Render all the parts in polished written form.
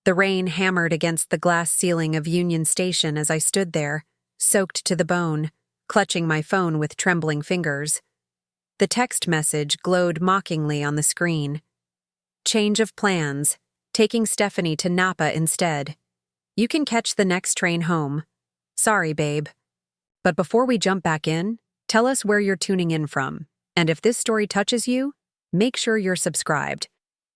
The rain hammered against the glass ceiling of Union Station as I stood there, soaked to the bone, clutching my phone with trembling fingers. The text message glowed mockingly on the screen. Change of plans. Taking Stephanie to Napa instead. You can catch the next train home. Sorry, babe. But before we jump back in, tell us where you're tuning in from. And if this story touches you, make sure you're subscribed.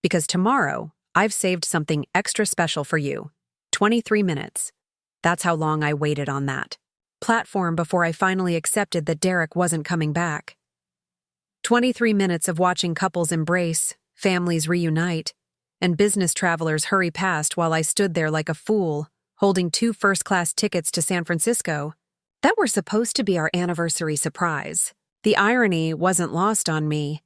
Because tomorrow, I've saved something extra special for you. 23 minutes. That's how long I waited on that platform before I finally accepted that Derek wasn't coming back. 23 minutes of watching couples embrace, families reunite, and business travelers hurry past while I stood there like a fool, holding 2 first-class tickets to San Francisco that were supposed to be our anniversary surprise. The irony wasn't lost on me.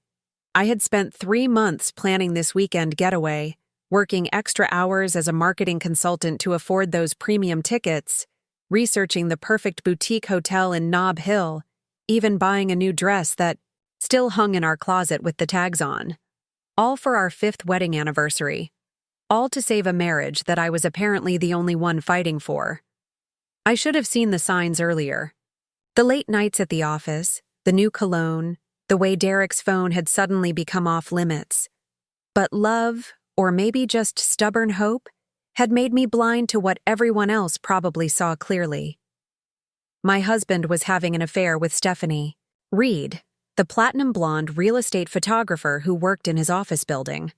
I had spent 3 months planning this weekend getaway, working extra hours as a marketing consultant to afford those premium tickets, researching the perfect boutique hotel in Nob Hill, even buying a new dress that still hung in our closet with the tags on. All for our 5th wedding anniversary. All to save a marriage that I was apparently the only one fighting for. I should have seen the signs earlier. The late nights at the office, the new cologne, the way Derek's phone had suddenly become off limits. But love, or maybe just stubborn hope, had made me blind to what everyone else probably saw clearly. My husband was having an affair with Stephanie Reed, the platinum blonde real estate photographer who worked in his office building.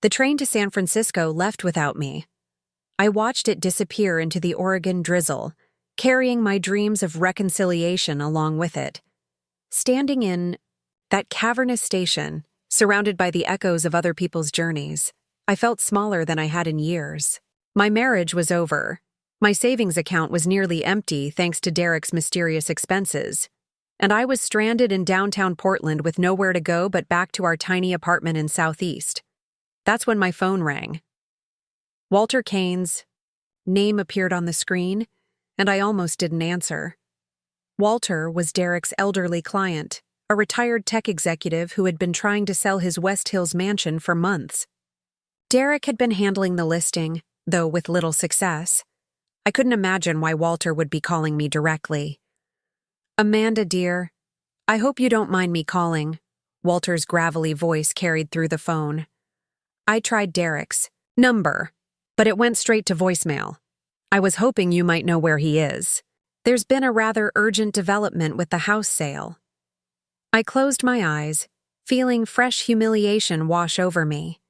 The train to San Francisco left without me. I watched it disappear into the Oregon drizzle, carrying my dreams of reconciliation along with it. Standing in that cavernous station, surrounded by the echoes of other people's journeys, I felt smaller than I had in years. My marriage was over. My savings account was nearly empty thanks to Derek's mysterious expenses. And I was stranded in downtown Portland with nowhere to go but back to our tiny apartment in Southeast. That's when my phone rang. Walter Kane's name appeared on the screen, and I almost didn't answer. Walter was Derek's elderly client, a retired tech executive who had been trying to sell his West Hills mansion for months. Derek had been handling the listing, though with little success. I couldn't imagine why Walter would be calling me directly. Amanda, dear, I hope you don't mind me calling. Walter's gravelly voice carried through the phone. I tried Derek's number, but it went straight to voicemail. I was hoping you might know where he is. There's been a rather urgent development with the house sale. I closed my eyes, feeling fresh humiliation wash over me.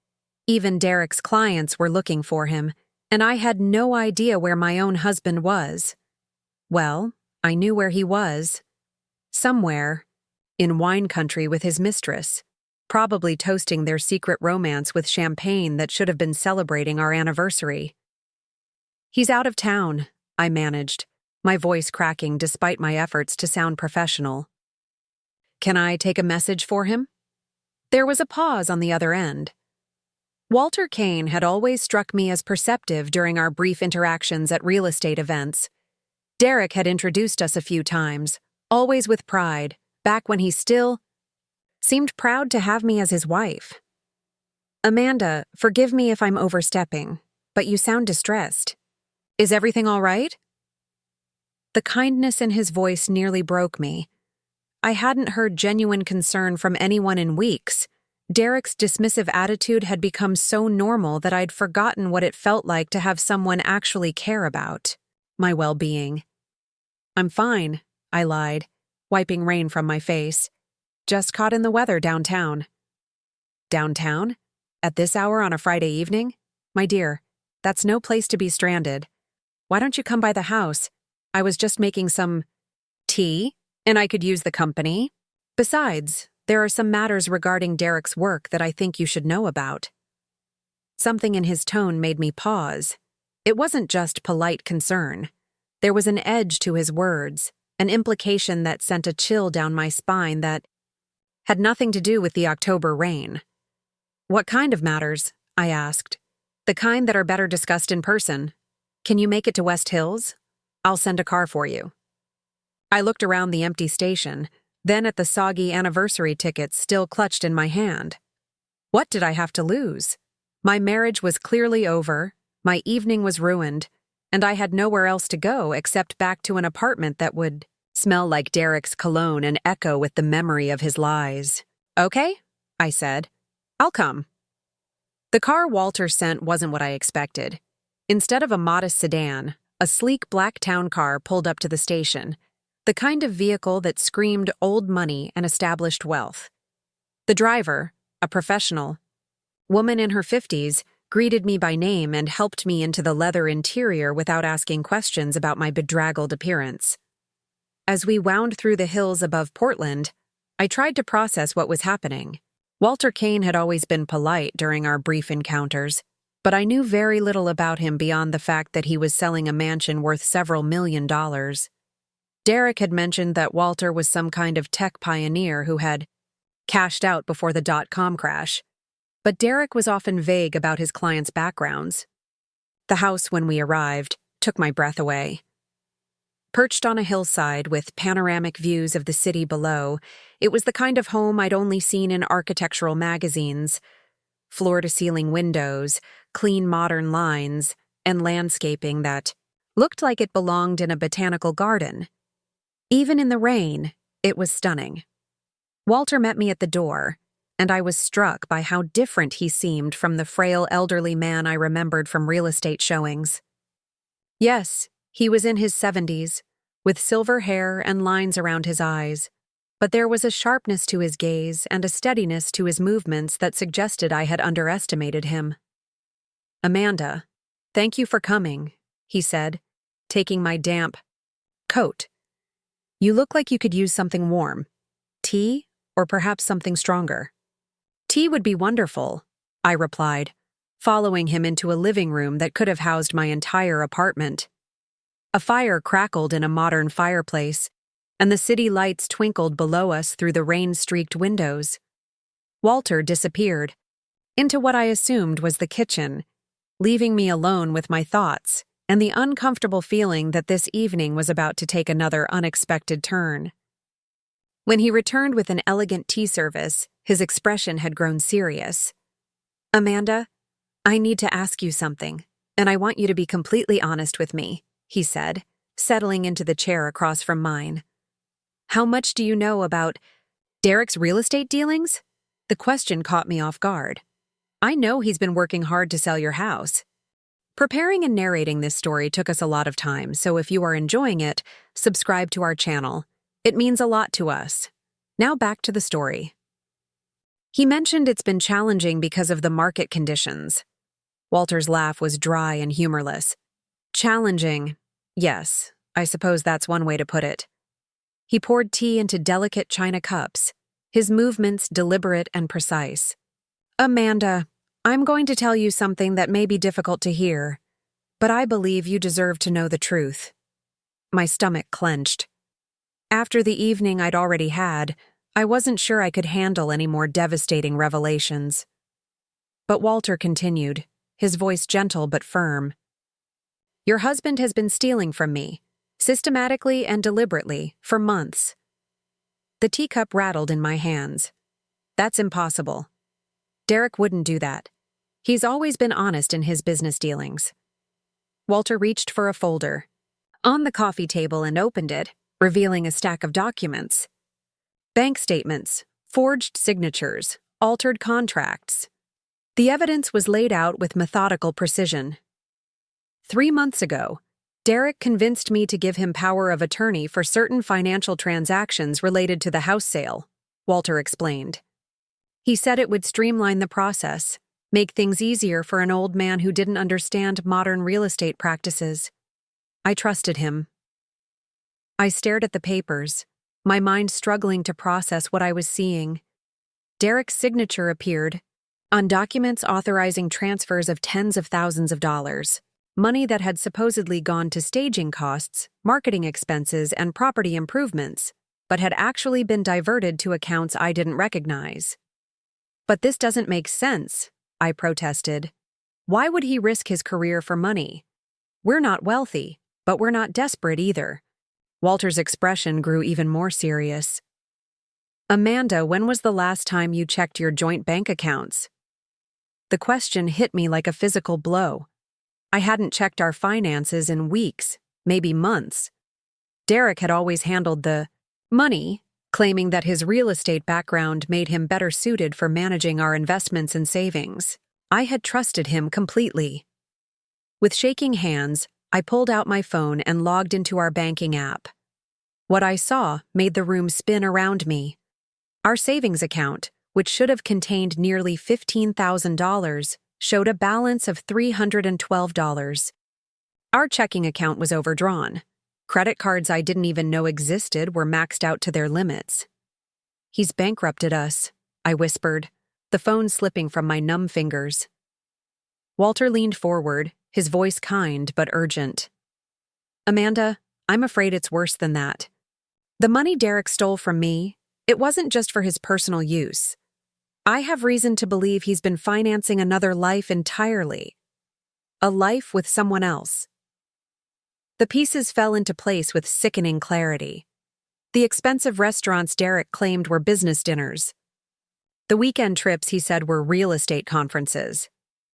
Even Derek's clients were looking for him, and I had no idea where my own husband was. Well, I knew where he was. Somewhere. In wine country with his mistress. Probably toasting their secret romance with champagne that should have been celebrating our anniversary. He's out of town, I managed, my voice cracking despite my efforts to sound professional. Can I take a message for him? There was a pause on the other end. Walter Kane had always struck me as perceptive during our brief interactions at real estate events. Derek had introduced us a few times, always with pride, back when he still seemed proud to have me as his wife. Amanda, forgive me if I'm overstepping, but you sound distressed. Is everything all right? The kindness in his voice nearly broke me. I hadn't heard genuine concern from anyone in weeks. Derek's dismissive attitude had become so normal that I'd forgotten what it felt like to have someone actually care about my well-being. I'm fine, I lied, wiping rain from my face. Just caught in the weather downtown. Downtown? At this hour on a Friday evening? My dear, that's no place to be stranded. Why don't you come by the house? I was just making some tea, and I could use the company. Besides, there are some matters regarding Derek's work that I think you should know about. Something in his tone made me pause. It wasn't just polite concern. There was an edge to his words, an implication that sent a chill down my spine that had nothing to do with the October rain. What kind of matters? I asked. The kind that are better discussed in person. Can you make it to West Hills? I'll send a car for you. I looked around the empty station, then at the soggy anniversary tickets still clutched in my hand. What did I have to lose? My marriage was clearly over, My evening was ruined, and I had nowhere else to go except back to an apartment that would smell like Derek's cologne and echo with the memory of his lies. "Okay," I said. "I'll come." The car Walter sent wasn't what I expected. Instead of a modest sedan, a sleek black town car pulled up to the station, the kind of vehicle that screamed old money and established wealth. The driver, a professional woman in her 50s, greeted me by name and helped me into the leather interior without asking questions about my bedraggled appearance. As we wound through the hills above Portland, I tried to process what was happening. Walter Kane had always been polite during our brief encounters, but I knew very little about him beyond the fact that he was selling a mansion worth several $1,000,000. Derek had mentioned that Walter was some kind of tech pioneer who had cashed out before the dot-com crash, but Derek was often vague about his clients' backgrounds. The house, when we arrived, took my breath away. Perched on a hillside with panoramic views of the city below, it was the kind of home I'd only seen in architectural magazines. Floor-to-ceiling windows, clean modern lines, and landscaping that looked like it belonged in a botanical garden. Even in the rain, it was stunning. Walter met me at the door, and I was struck by how different he seemed from the frail elderly man I remembered from real estate showings. Yes, he was in his 70s, with silver hair and lines around his eyes, but there was a sharpness to his gaze and a steadiness to his movements that suggested I had underestimated him. "Amanda, thank you for coming," he said, taking my damp coat. "You look like you could use something warm. Tea, or perhaps something stronger." "Tea would be wonderful," I replied, following him into a living room that could have housed my entire apartment. A fire crackled in a modern fireplace, and the city lights twinkled below us through the rain-streaked windows. Walter disappeared into what I assumed was the kitchen, leaving me alone with my thoughts and the uncomfortable feeling that this evening was about to take another unexpected turn. When he returned with an elegant tea service, his expression had grown serious. "Amanda, I need to ask you something, and I want you to be completely honest with me," he said, settling into the chair across from mine. "How much do you know about Derek's real estate dealings?" The question caught me off guard. "I know he's been working hard to sell your house." Preparing and narrating this story took us a lot of time, so if you are enjoying it, subscribe to our channel. It means a lot to us. Now back to the story. He mentioned it's been challenging because of the market conditions. Walter's laugh was dry and humorless. "Challenging. Yes, I suppose that's one way to put it." He poured tea into delicate china cups, his movements deliberate and precise. "Amanda, I'm going to tell you something that may be difficult to hear, but I believe you deserve to know the truth." My stomach clenched. After the evening I'd already had, I wasn't sure I could handle any more devastating revelations. But Walter continued, his voice gentle but firm. "Your husband has been stealing from me, systematically and deliberately, for months." The teacup rattled in my hands. "That's impossible. Derek wouldn't do that. He's always been honest in his business dealings." Walter reached for a folder on the coffee table and opened it, revealing a stack of documents. Bank statements, forged signatures, altered contracts. The evidence was laid out with methodical precision. 3 months ago, Derek convinced me to give him power of attorney for certain financial transactions related to the house sale, Walter explained. He said it would streamline the process, make things easier for an old man who didn't understand modern real estate practices. I trusted him. I stared at the papers, my mind struggling to process what I was seeing. Derek's signature appeared on documents authorizing transfers of tens of thousands of dollars, money that had supposedly gone to staging costs, marketing expenses, and property improvements, but had actually been diverted to accounts I didn't recognize. "But this doesn't make sense," I protested. "Why would he risk his career for money? We're not wealthy, but we're not desperate either." Walter's expression grew even more serious. "Amanda, when was the last time you checked your joint bank accounts?" The question hit me like a physical blow. I hadn't checked our finances in weeks, maybe months. Derek had always handled the money, claiming that his real estate background made him better suited for managing our investments and savings. I had trusted him completely. With shaking hands, I pulled out my phone and logged into our banking app. What I saw made the room spin around me. Our savings account, which should have contained nearly $15,000, showed a balance of $312. Our checking account was overdrawn. Credit cards I didn't even know existed were maxed out to their limits. "He's bankrupted us," I whispered, the phone slipping from my numb fingers. Walter leaned forward, his voice kind but urgent. "Amanda, I'm afraid it's worse than that. The money Derek stole from me, it wasn't just for his personal use. I have reason to believe he's been financing another life entirely. A life with someone else." The pieces fell into place with sickening clarity. The expensive restaurants Derek claimed were business dinners. The weekend trips he said were real estate conferences.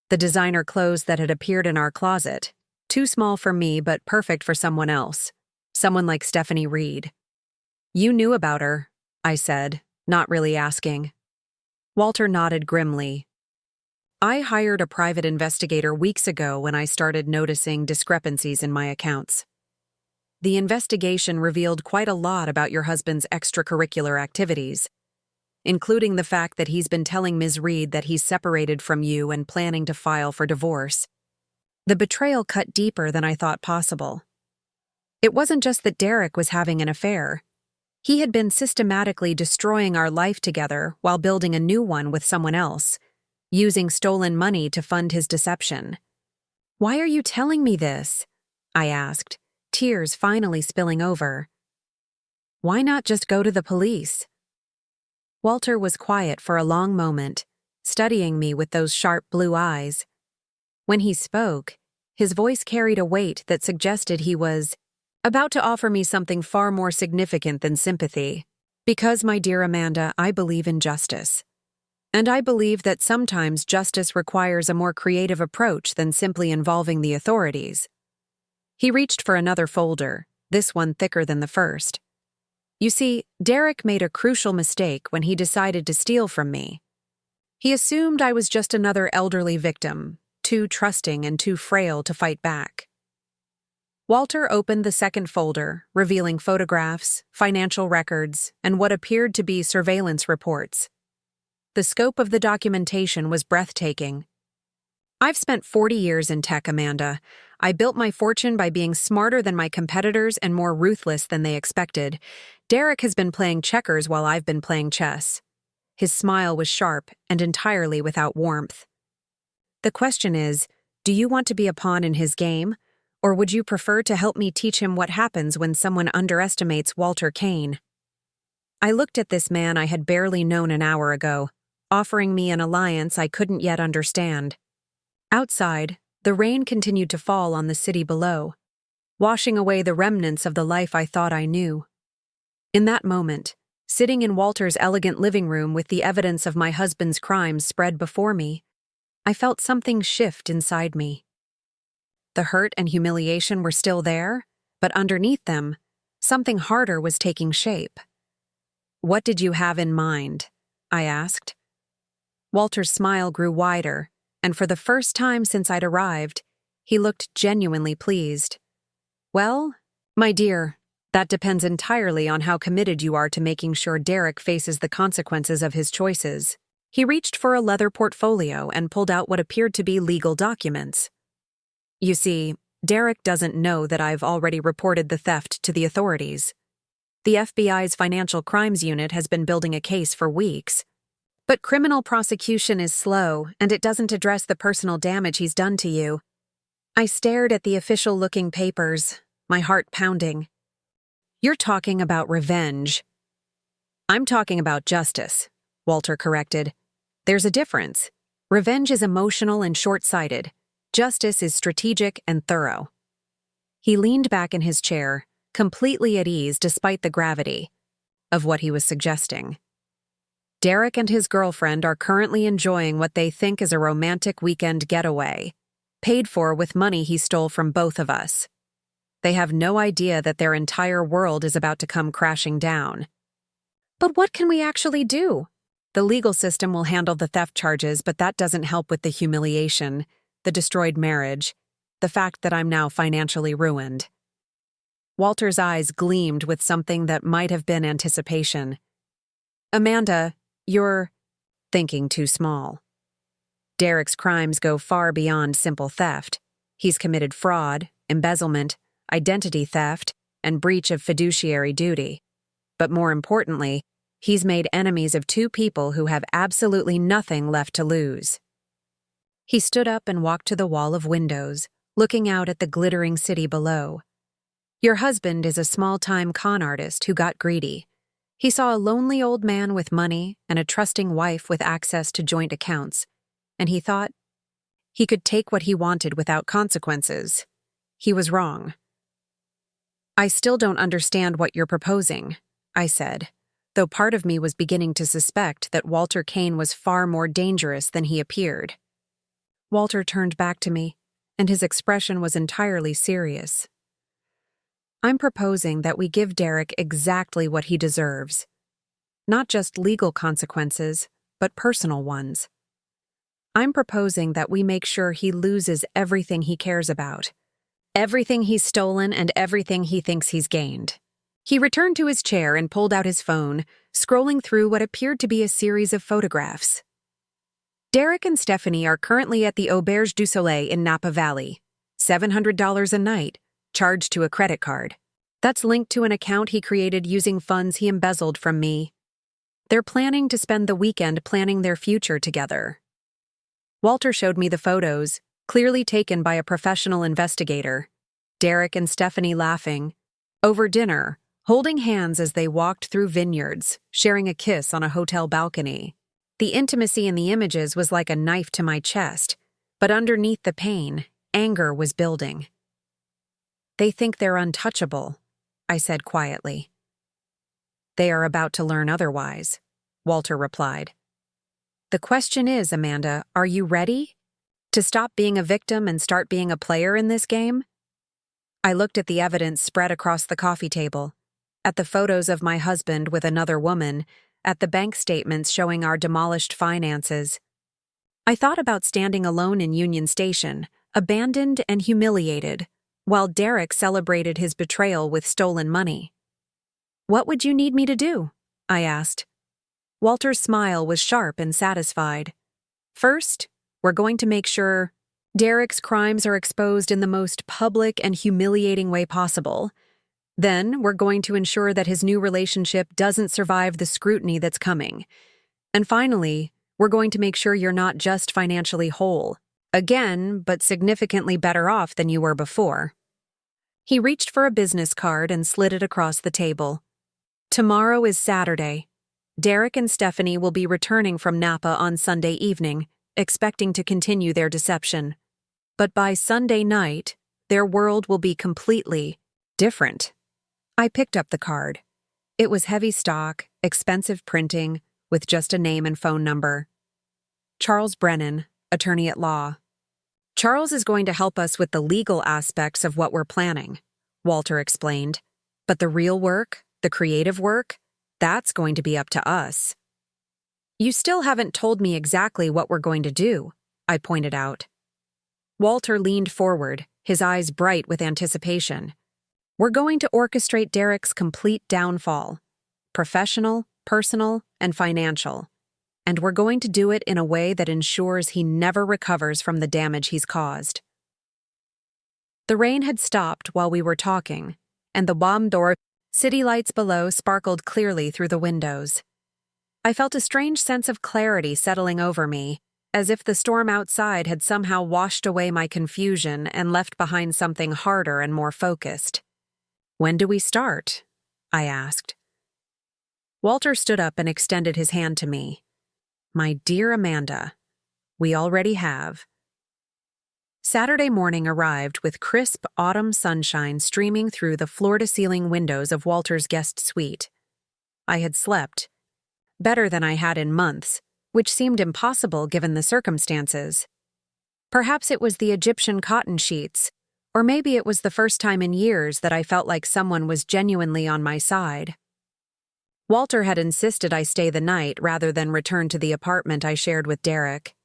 The designer clothes that had appeared in our closet, too small for me but perfect for someone else, someone like Stephanie Reed. "You knew about her," I said, not really asking. Walter nodded grimly. "I hired a private investigator weeks ago when I started noticing discrepancies in my accounts. The investigation revealed quite a lot about your husband's extracurricular activities, including the fact that he's been telling Ms. Reed that he's separated from you and planning to file for divorce. The betrayal cut deeper than I thought possible. It wasn't just that Derek was having an affair. He had been systematically destroying our life together while building a new one with someone else, using stolen money to fund his deception. "Why are you telling me this?" I asked, tears finally spilling over. "Why not just go to the police?" Walter was quiet for a long moment, studying me with those sharp blue eyes. When he spoke, his voice carried a weight that suggested he was about to offer me something far more significant than sympathy. "Because, my dear Amanda, I believe in justice. And I believe that sometimes justice requires a more creative approach than simply involving the authorities." He reached for another folder, this one thicker than the first. "You see, Derek made a crucial mistake when he decided to steal from me. He assumed I was just another elderly victim, too trusting and too frail to fight back." Walter opened the second folder, revealing photographs, financial records, and what appeared to be surveillance reports. The scope of the documentation was breathtaking. "I've spent 40 years in tech, Amanda. I built my fortune by being smarter than my competitors and more ruthless than they expected. Derek has been playing checkers while I've been playing chess." His smile was sharp and entirely without warmth. "The question is, do you want to be a pawn in his game? Or would you prefer to help me teach him what happens when someone underestimates Walter Kane?" I looked at this man I had barely known an hour ago, offering me an alliance I couldn't yet understand. Outside, the rain continued to fall on the city below, washing away the remnants of the life I thought I knew. In that moment, sitting in Walter's elegant living room with the evidence of my husband's crimes spread before me, I felt something shift inside me. The hurt and humiliation were still there, but underneath them, something harder was taking shape. "What did you have in mind?" I asked. Walter's smile grew wider, and for the first time since I'd arrived, he looked genuinely pleased. "Well, my dear, that depends entirely on how committed you are to making sure Derek faces the consequences of his choices." He reached for a leather portfolio and pulled out what appeared to be legal documents. "You see, Derek doesn't know that I've already reported the theft to the authorities. The FBI's Financial Crimes Unit has been building a case for weeks. But criminal prosecution is slow, and it doesn't address the personal damage he's done to you." I stared at the official-looking papers, my heart pounding. "You're talking about revenge." "I'm talking about justice," Walter corrected. "There's a difference. Revenge is emotional and short-sighted. Justice is strategic and thorough." He leaned back in his chair, completely at ease despite the gravity of what he was suggesting. "Derek and his girlfriend are currently enjoying what they think is a romantic weekend getaway. paid for with money he stole from both of us. They have no idea that their entire world is about to come crashing down. But what can we actually do? The legal system will handle the theft charges, but that doesn't help with the humiliation, the destroyed marriage, the fact that I'm now financially ruined. Walter's eyes gleamed with something that might have been anticipation. Amanda, you're thinking too small. Derek's crimes go far beyond simple theft. He's committed fraud, embezzlement, identity theft, and breach of fiduciary duty. But more importantly, he's made enemies of two people who have absolutely nothing left to lose. He stood up and walked to the wall of windows, looking out at the glittering city below. Your husband is a small-time con artist who got greedy. He saw a lonely old man with money and a trusting wife with access to joint accounts, and he thought he could take what he wanted without consequences. He was wrong. I still don't understand what you're proposing, I said, though part of me was beginning to suspect that Walter Kane was far more dangerous than he appeared. Walter turned back to me, and his expression was entirely serious. I'm proposing that we give Derek exactly what he deserves. Not just legal consequences, but personal ones. I'm proposing that we make sure he loses everything he cares about. Everything he's stolen and everything he thinks he's gained. He returned to his chair and pulled out his phone, scrolling through what appeared to be a series of photographs. Derek and Stephanie are currently at the Auberge du Soleil in Napa Valley. $700 a night, charged to a credit card. That's linked to an account he created using funds he embezzled from me. They're planning to spend the weekend planning their future together. Walter showed me the photos, clearly taken by a professional investigator. Derek and Stephanie laughing. Over dinner, holding hands as they walked through vineyards, sharing a kiss on a hotel balcony. The intimacy in the images was like a knife to my chest, but underneath the pain, anger was building. They think they're untouchable, I said quietly. They are about to learn otherwise, Walter replied. The question is, Amanda, are you ready? To stop being a victim and start being a player in this game? I looked at the evidence spread across the coffee table, at the photos of my husband with another woman, at the bank statements showing our demolished finances. I thought about standing alone in Union Station, abandoned and humiliated, while Derek celebrated his betrayal with stolen money. What would you need me to do? I asked. Walter's smile was sharp and satisfied. First, we're going to make sure Derek's crimes are exposed in the most public and humiliating way possible. Then, we're going to ensure that his new relationship doesn't survive the scrutiny that's coming. And finally, we're going to make sure you're not just financially whole, again, but significantly better off than you were before. He reached for a business card and slid it across the table. Tomorrow is Saturday. Derek and Stephanie will be returning from Napa on Sunday evening, expecting to continue their deception. But by Sunday night, their world will be completely different. I picked up the card. It was heavy stock, expensive printing, with just a name and phone number. Charles Brennan, attorney at law. Charles is going to help us with the legal aspects of what we're planning, Walter explained. But the real work, the creative work, that's going to be up to us. You still haven't told me exactly what we're going to do, I pointed out. Walter leaned forward, his eyes bright with anticipation. We're going to orchestrate Derek's complete downfall. Professional, personal, and financial. And we're going to do it in a way that ensures he never recovers from the damage he's caused. The rain had stopped while we were talking, and the Bom d'Or city lights below sparkled clearly through the windows. I felt a strange sense of clarity settling over me, as if the storm outside had somehow washed away my confusion and left behind something harder and more focused. When do we start? I asked. Walter stood up and extended his hand to me. My dear Amanda, we already have. Saturday morning arrived with crisp autumn sunshine streaming through the floor-to-ceiling windows of Walter's guest suite. I had slept, better than I had in months, which seemed impossible given the circumstances. Perhaps it was the Egyptian cotton sheets, or maybe it was the first time in years that I felt like someone was genuinely on my side. Walter had insisted I stay the night rather than return to the apartment I shared with Derek.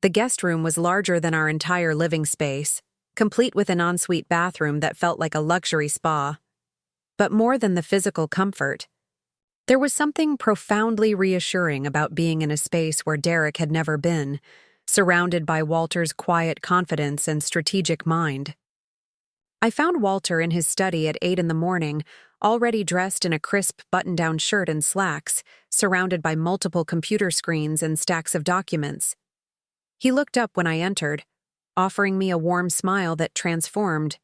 The guest room was larger than our entire living space, complete with an ensuite bathroom that felt like a luxury spa. But more than the physical comfort, there was something profoundly reassuring about being in a space where Derek had never been, surrounded by Walter's quiet confidence and strategic mind. I found Walter in his study at 8 in the morning, already dressed in a crisp button-down shirt and slacks, surrounded by multiple computer screens and stacks of documents. He looked up when I entered, offering me a warm smile that transformed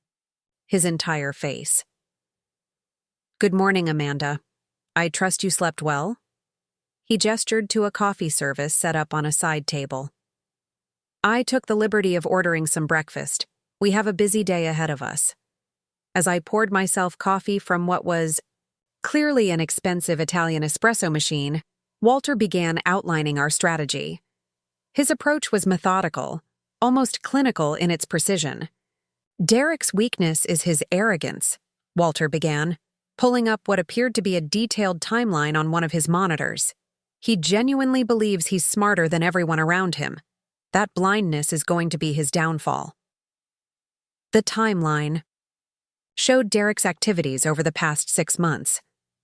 his entire face. "Good morning, Amanda. I trust you slept well?" He gestured to a coffee service set up on a side table. "I took the liberty of ordering some breakfast. We have a busy day ahead of us." As I poured myself coffee from what was clearly an expensive Italian espresso machine, Walter began outlining our strategy. His approach was methodical, almost clinical in its precision. "Derek's weakness is his arrogance," Walter began, pulling up what appeared to be a detailed timeline on one of his monitors. "He genuinely believes he's smarter than everyone around him. That blindness is going to be his downfall." The timeline showed Derek's activities over the past 6 months,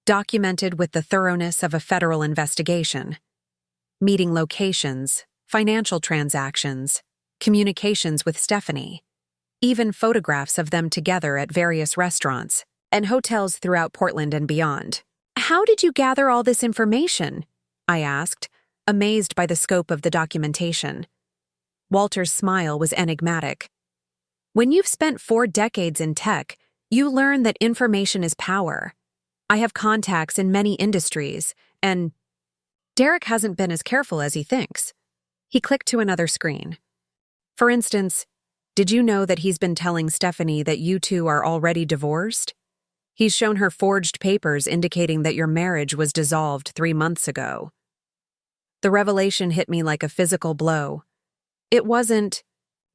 documented with the thoroughness of a federal investigation. Meeting locations, financial transactions, communications with Stephanie, even photographs of them together at various restaurants and hotels throughout Portland and beyond. "How did you gather all this information?" I asked, amazed by the scope of the documentation. Walter's smile was enigmatic. "When you've spent 4 decades in tech, you learn that information is power. I have contacts in many industries, and Derek hasn't been as careful as he thinks." He clicked to another screen. "For instance, did you know that he's been telling Stephanie that you two are already divorced? He's shown her forged papers indicating that your marriage was dissolved 3 months ago." The revelation hit me like a physical blow. It wasn't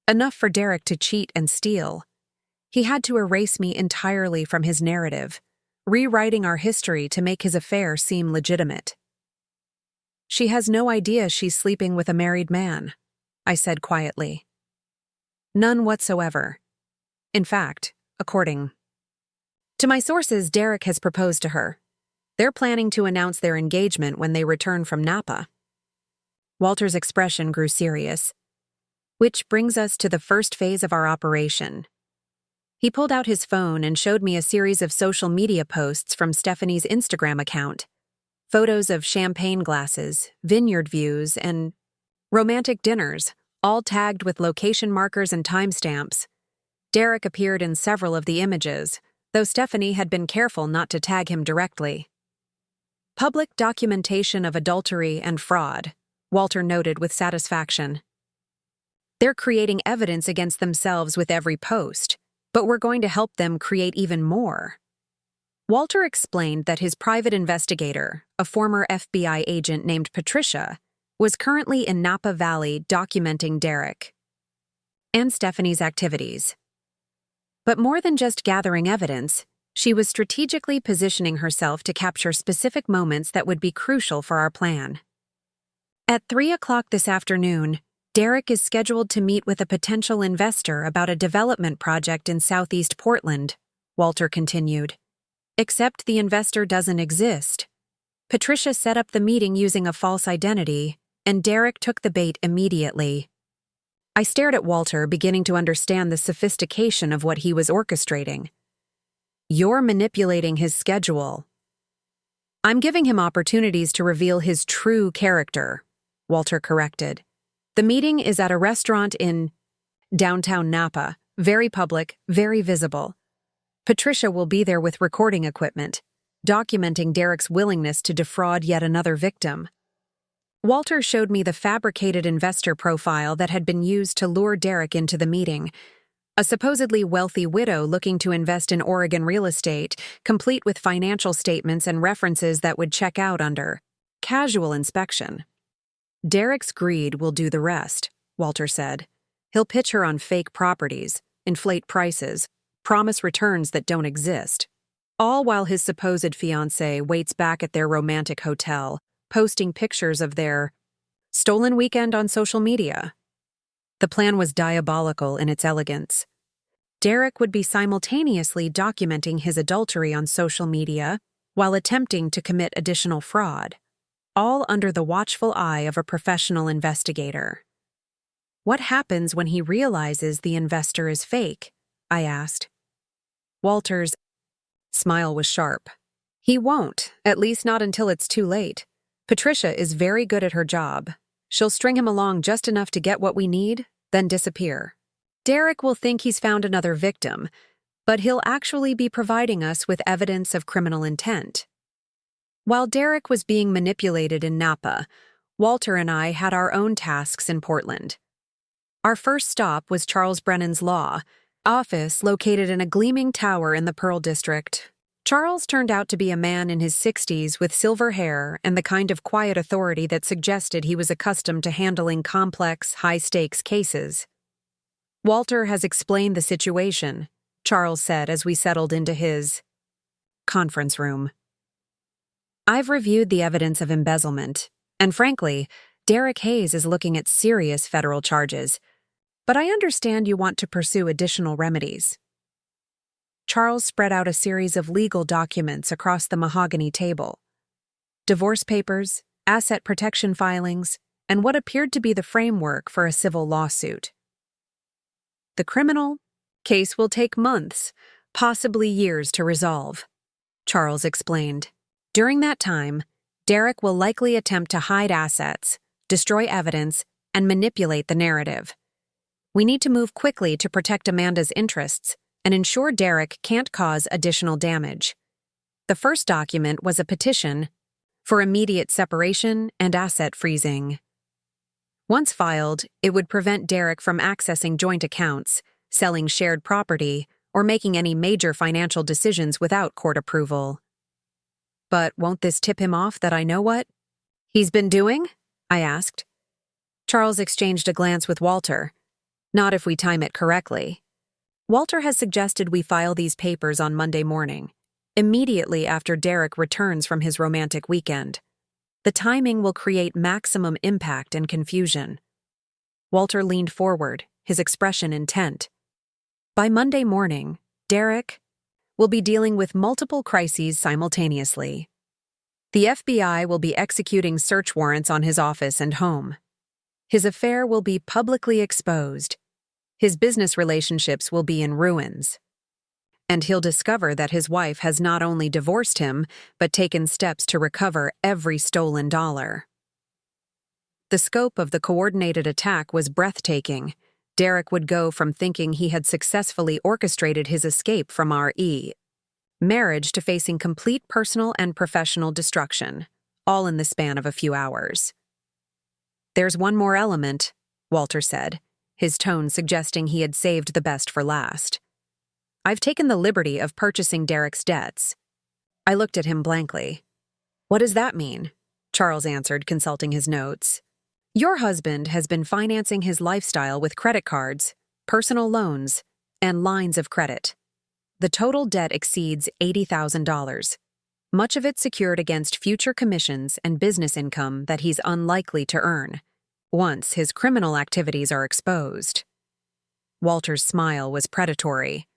enough for Derek to cheat and steal. He had to erase me entirely from his narrative, rewriting our history to make his affair seem legitimate. "She has no idea she's sleeping with a married man," I said quietly. "None whatsoever. In fact, according to my sources, Derek has proposed to her. They're planning to announce their engagement when they return from Napa." Walter's expression grew serious. "Which brings us to the first phase of our operation." He pulled out his phone and showed me a series of social media posts from Stephanie's Instagram account. Photos of champagne glasses, vineyard views, and romantic dinners, all tagged with location markers and timestamps. Derek appeared in several of the images, though Stephanie had been careful not to tag him directly. "Public documentation of adultery and fraud," Walter noted with satisfaction. "They're creating evidence against themselves with every post, but we're going to help them create even more." Walter explained that his private investigator, a former FBI agent named Patricia, was currently in Napa Valley documenting Derek and Stephanie's activities. But more than just gathering evidence, she was strategically positioning herself to capture specific moments that would be crucial for our plan. At 3 o'clock this afternoon, Derek is scheduled to meet with a potential investor about a development project in Southeast Portland, Walter continued. Except the investor doesn't exist. Patricia set up the meeting using a false identity, and Derek took the bait immediately. I stared at Walter, beginning to understand the sophistication of what he was orchestrating. "You're manipulating his schedule." "I'm giving him opportunities to reveal his true character," Walter corrected. "The meeting is at a restaurant in downtown Napa, very public, very visible. Patricia will be there with recording equipment, documenting Derek's willingness to defraud yet another victim." Walter showed me the fabricated investor profile that had been used to lure Derek into the meeting. A supposedly wealthy widow looking to invest in Oregon real estate, complete with financial statements and references that would check out under casual inspection. "Derek's greed will do the rest," Walter said. He'll pitch her on fake properties, inflate prices, promise returns that don't exist, all while his supposed fiancée waits back at their romantic hotel, posting pictures of their stolen weekend on social media. The plan was diabolical in its elegance. Derek would be simultaneously documenting his adultery on social media while attempting to commit additional fraud, all under the watchful eye of a professional investigator. What happens when he realizes the investor is fake? I asked. Walter's smile was sharp. He won't, at least not until it's too late. Patricia is very good at her job. She'll string him along just enough to get what we need, then disappear. Derek will think he's found another victim, but he'll actually be providing us with evidence of criminal intent. While Derek was being manipulated in Napa, Walter and I had our own tasks in Portland. Our first stop was Charles Brennan's law office located in a gleaming tower in the Pearl District. Charles turned out to be a man in his 60s with silver hair and the kind of quiet authority that suggested he was accustomed to handling complex, high-stakes cases. Walter has explained the situation, Charles said as we settled into his conference room. I've reviewed the evidence of embezzlement, and frankly, Derek Hayes is looking at serious federal charges, but I understand you want to pursue additional remedies. Charles spread out a series of legal documents across the mahogany table. Divorce papers, asset protection filings, and what appeared to be the framework for a civil lawsuit. The criminal case will take months, possibly years to resolve, Charles explained. During that time, Derek will likely attempt to hide assets, destroy evidence, and manipulate the narrative. We need to move quickly to protect Amanda's interests and ensure Derek can't cause additional damage. The first document was a petition for immediate separation and asset freezing. Once filed, it would prevent Derek from accessing joint accounts, selling shared property, or making any major financial decisions without court approval. But won't this tip him off that I know what he's been doing? I asked. Charles exchanged a glance with Walter. Not if we time it correctly. Walter has suggested we file these papers on Monday morning, immediately after Derek returns from his romantic weekend. The timing will create maximum impact and confusion. Walter leaned forward, his expression intent. By Monday morning, Derek will be dealing with multiple crises simultaneously. The FBI will be executing search warrants on his office and home. His affair will be publicly exposed. His business relationships will be in ruins. And he'll discover that his wife has not only divorced him, but taken steps to recover every stolen dollar. The scope of the coordinated attack was breathtaking. Derek would go from thinking he had successfully orchestrated his escape from R.E. marriage to facing complete personal and professional destruction, all in the span of a few hours. There's one more element, Walter said, his tone suggesting he had saved the best for last. I've taken the liberty of purchasing Derek's debts. I looked at him blankly. What does that mean? Charles answered, consulting his notes. Your husband has been financing his lifestyle with credit cards, personal loans, and lines of credit. The total debt exceeds $80,000, much of it secured against future commissions and business income that he's unlikely to earn, once his criminal activities are exposed. Walter's smile was predatory.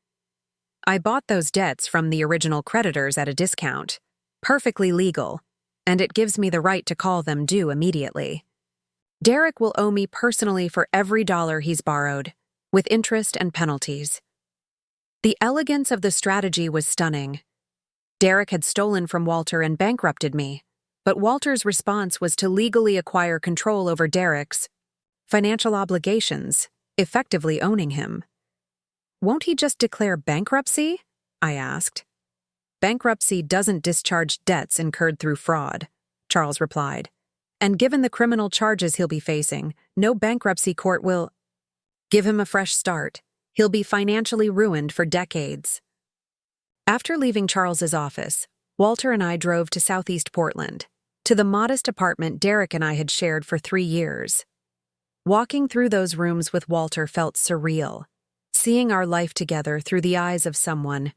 I bought those debts from the original creditors at a discount, perfectly legal, and it gives me the right to call them due immediately. Derek will owe me personally for every dollar he's borrowed, with interest and penalties. The elegance of the strategy was stunning. Derek had stolen from Walter and bankrupted me, but Walter's response was to legally acquire control over Derek's financial obligations, effectively owning him. Won't he just declare bankruptcy? I asked. Bankruptcy doesn't discharge debts incurred through fraud, Charles replied. And given the criminal charges he'll be facing, no bankruptcy court will give him a fresh start. He'll be financially ruined for decades. After leaving Charles's office, Walter and I drove to Southeast Portland, to the modest apartment Derek and I had shared for 3 years. Walking through those rooms with Walter felt surreal, seeing our life together through the eyes of someone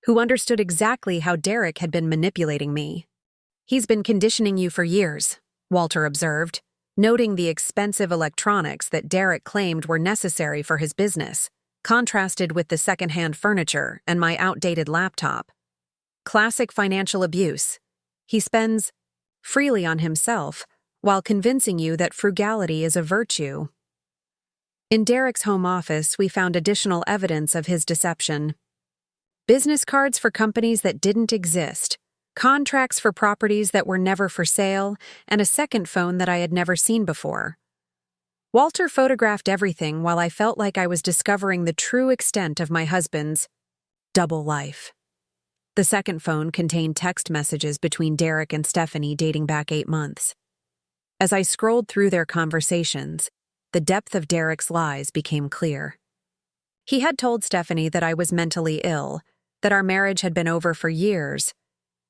who understood exactly how Derek had been manipulating me. "He's been conditioning you for years," Walter observed, noting the expensive electronics that Derek claimed were necessary for his business, contrasted with the secondhand furniture and my outdated laptop. "Classic financial abuse. He spends freely on himself while convincing you that frugality is a virtue." In Derek's home office, we found additional evidence of his deception. Business cards for companies that didn't exist, contracts for properties that were never for sale, and a second phone that I had never seen before. Walter photographed everything while I felt like I was discovering the true extent of my husband's double life. The second phone contained text messages between Derek and Stephanie dating back 8 months. As I scrolled through their conversations, the depth of Derek's lies became clear. He had told Stephanie that I was mentally ill, that our marriage had been over for years,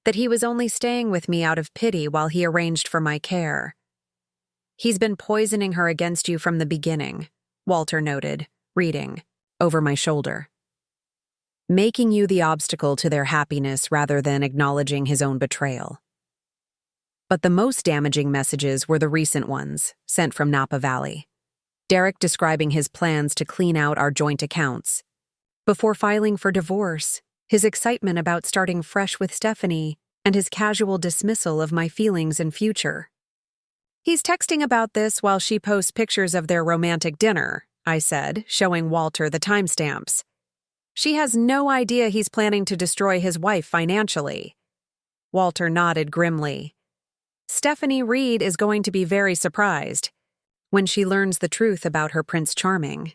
that he was only staying with me out of pity while he arranged for my care. "He's been poisoning her against you from the beginning," Walter noted, reading, over my shoulder. "Making you the obstacle to their happiness rather than acknowledging his own betrayal." But the most damaging messages were the recent ones, sent from Napa Valley. Derek describing his plans to clean out our joint accounts. Before filing for divorce, his excitement about starting fresh with Stephanie, and his casual dismissal of my feelings and future. "He's texting about this while she posts pictures of their romantic dinner," I said, showing Walter the timestamps. "She has no idea he's planning to destroy his wife financially." Walter nodded grimly. "Stephanie Reed is going to be very surprised when she learns the truth about her Prince Charming."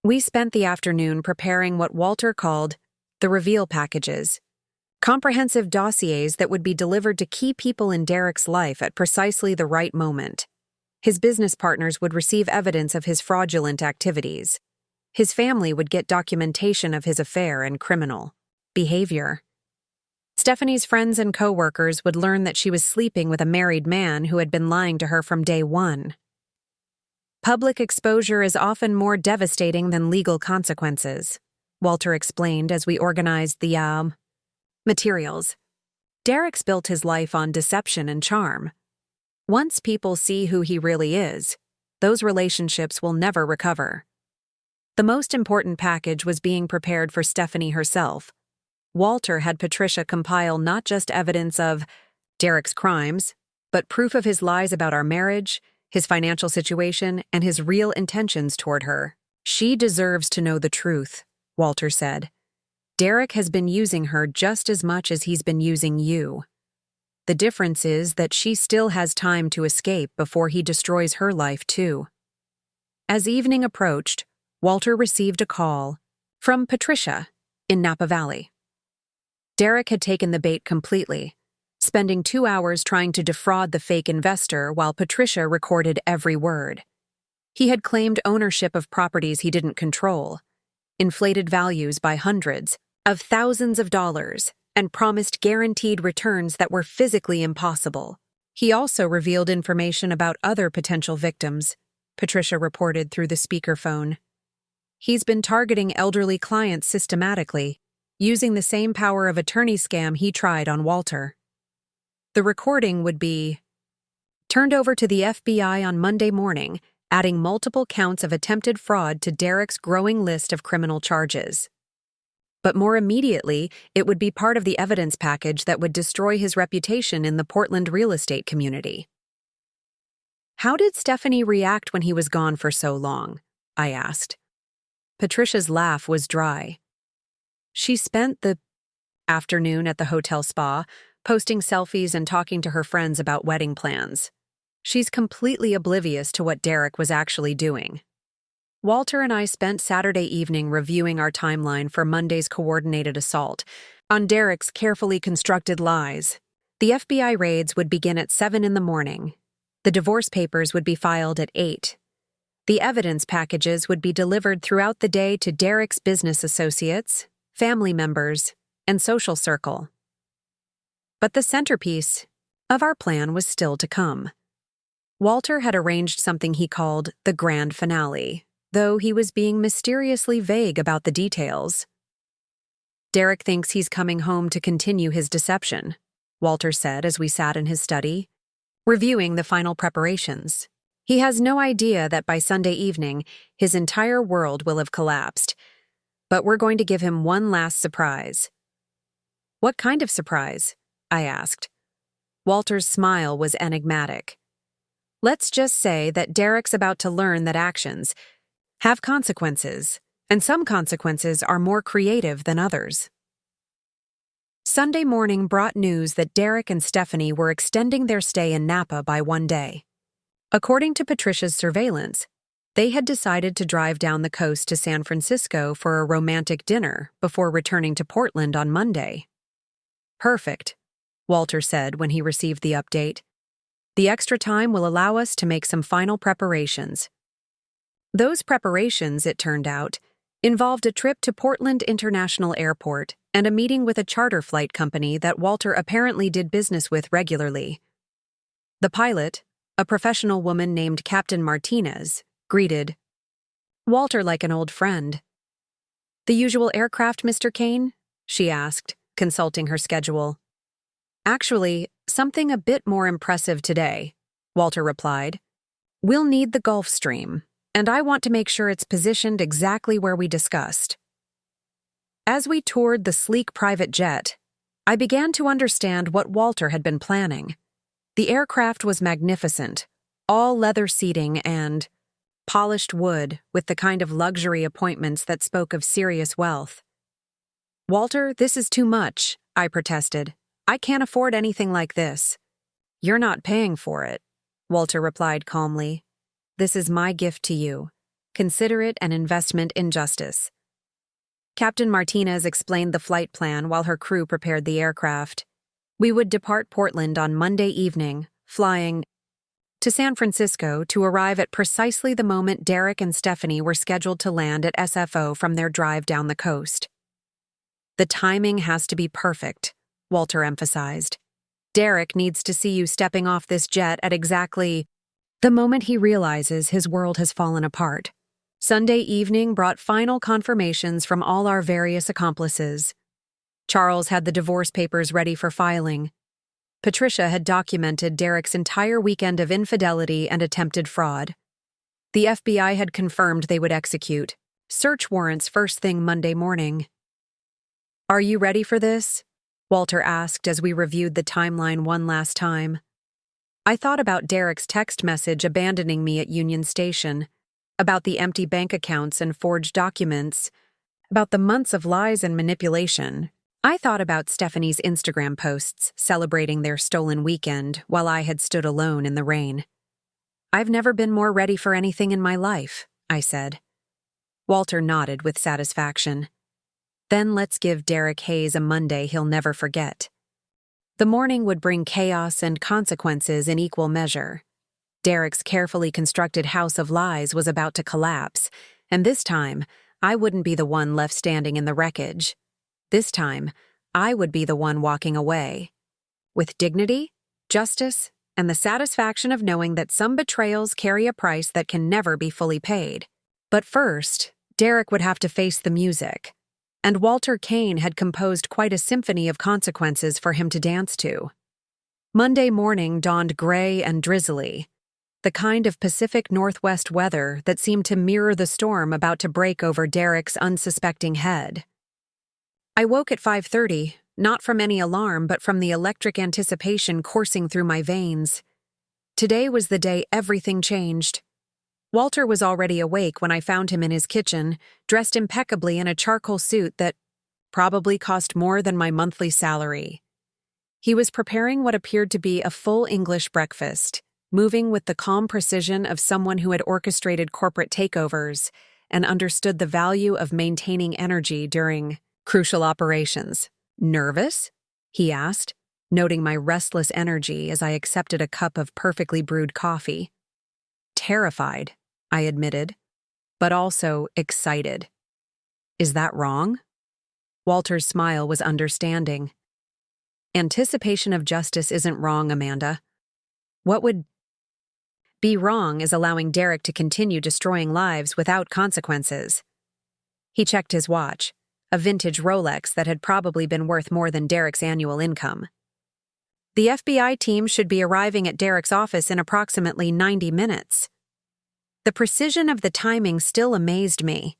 We spent the afternoon preparing what Walter called the reveal packages, comprehensive dossiers that would be delivered to key people in Derek's life at precisely the right moment. His business partners would receive evidence of his fraudulent activities. His family would get documentation of his affair and criminal behavior. Stephanie's friends and co-workers would learn that she was sleeping with a married man who had been lying to her from day one. "Public exposure is often more devastating than legal consequences," Walter explained as we organized the materials. "Derek's built his life on deception and charm. Once people see who he really is, those relationships will never recover." The most important package was being prepared for Stephanie herself. Walter had Patricia compile not just evidence of Derek's crimes, but proof of his lies about our marriage, his financial situation, and his real intentions toward her. "She deserves to know the truth," Walter said. "Derek has been using her just as much as he's been using you. The difference is that she still has time to escape before he destroys her life too." As evening approached, Walter received a call from Patricia in Napa Valley. Derek had taken the bait completely, spending 2 hours trying to defraud the fake investor while Patricia recorded every word. He had claimed ownership of properties he didn't control, inflated values by hundreds of thousands of dollars, and promised guaranteed returns that were physically impossible. He also revealed information about other potential victims, Patricia reported through the speakerphone. "He's been targeting elderly clients systematically, using the same power of attorney scam he tried on Walter." The recording would be turned over to the FBI on Monday morning, adding multiple counts of attempted fraud to Derek's growing list of criminal charges. But more immediately, it would be part of the evidence package that would destroy his reputation in the Portland real estate community. "How did Stephanie react when he was gone for so long?" I asked. Patricia's laugh was dry. "She spent the afternoon at the hotel spa, posting selfies and talking to her friends about wedding plans. She's completely oblivious to what Derek was actually doing." Walter and I spent Saturday evening reviewing our timeline for Monday's coordinated assault on Derek's carefully constructed lies. The FBI raids would begin at 7 in the morning. The divorce papers would be filed at 8. The evidence packages would be delivered throughout the day to Derek's business associates, family members, and social circle. But the centerpiece of our plan was still to come. Walter had arranged something he called the grand finale, though he was being mysteriously vague about the details. Derek thinks he's coming home to continue his deception, Walter said as we sat in his study, reviewing the final preparations. He has no idea that by Sunday evening, his entire world will have collapsed. But we're going to give him one last surprise. What kind of surprise? I asked. Walter's smile was enigmatic. Let's just say that Derek's about to learn that actions have consequences, and some consequences are more creative than others. Sunday morning brought news that Derek and Stephanie were extending their stay in Napa by one day. According to Patricia's surveillance, they had decided to drive down the coast to San Francisco for a romantic dinner before returning to Portland on Monday. Perfect, Walter said when he received the update. The extra time will allow us to make some final preparations. Those preparations, it turned out, involved a trip to Portland International Airport and a meeting with a charter flight company that Walter apparently did business with regularly. The pilot, a professional woman named Captain Martinez, greeted Walter like an old friend. "The usual aircraft, Mr. Kane?" she asked, consulting her schedule. "Actually, something a bit more impressive today," Walter replied. "We'll need the Gulfstream, and I want to make sure it's positioned exactly where we discussed." As we toured the sleek private jet, I began to understand what Walter had been planning. The aircraft was magnificent, all leather seating and polished wood with the kind of luxury appointments that spoke of serious wealth. "Walter, this is too much," I protested. "I can't afford anything like this." "You're not paying for it," Walter replied calmly. "This is my gift to you. Consider it an investment in justice." Captain Martinez explained the flight plan while her crew prepared the aircraft. We would depart Portland on Monday evening, flying to San Francisco to arrive at precisely the moment Derek and Stephanie were scheduled to land at SFO from their drive down the coast. "The timing has to be perfect," Walter emphasized. "Derek needs to see you stepping off this jet at exactly the moment he realizes his world has fallen apart." Sunday evening brought final confirmations from all our various accomplices. Charles had the divorce papers ready for filing. Patricia had documented Derek's entire weekend of infidelity and attempted fraud. The FBI had confirmed they would execute search warrants first thing Monday morning. "Are you ready for this?" Walter asked as we reviewed the timeline one last time. I thought about Derek's text message abandoning me at Union Station, about the empty bank accounts and forged documents, about the months of lies and manipulation. I thought about Stephanie's Instagram posts celebrating their stolen weekend while I had stood alone in the rain. "I've never been more ready for anything in my life," I said. Walter nodded with satisfaction. "Then let's give Derek Hayes a Monday he'll never forget." The morning would bring chaos and consequences in equal measure. Derek's carefully constructed house of lies was about to collapse, and this time, I wouldn't be the one left standing in the wreckage. This time, I would be the one walking away. With dignity, justice, and the satisfaction of knowing that some betrayals carry a price that can never be fully paid. But first, Derek would have to face the music. And Walter Kane had composed quite a symphony of consequences for him to dance to. Monday morning dawned gray and drizzly, the kind of Pacific Northwest weather that seemed to mirror the storm about to break over Derek's unsuspecting head. I woke at 5:30, not from any alarm but from the electric anticipation coursing through my veins. Today was the day everything changed. Walter was already awake when I found him in his kitchen, dressed impeccably in a charcoal suit that probably cost more than my monthly salary. He was preparing what appeared to be a full English breakfast, moving with the calm precision of someone who had orchestrated corporate takeovers and understood the value of maintaining energy during crucial operations. "Nervous?" he asked, noting my restless energy as I accepted a cup of perfectly brewed coffee. "Terrified," I admitted, but also excited. "Is that wrong?" Walter's smile was understanding. "Anticipation of justice isn't wrong, Amanda. What would Be wrong is allowing Derek to continue destroying lives without consequences. He checked his watch, a vintage Rolex that had probably been worth more than Derek's annual income. The FBI team should be arriving at Derek's office in approximately 90 minutes. The precision of the timing still amazed me.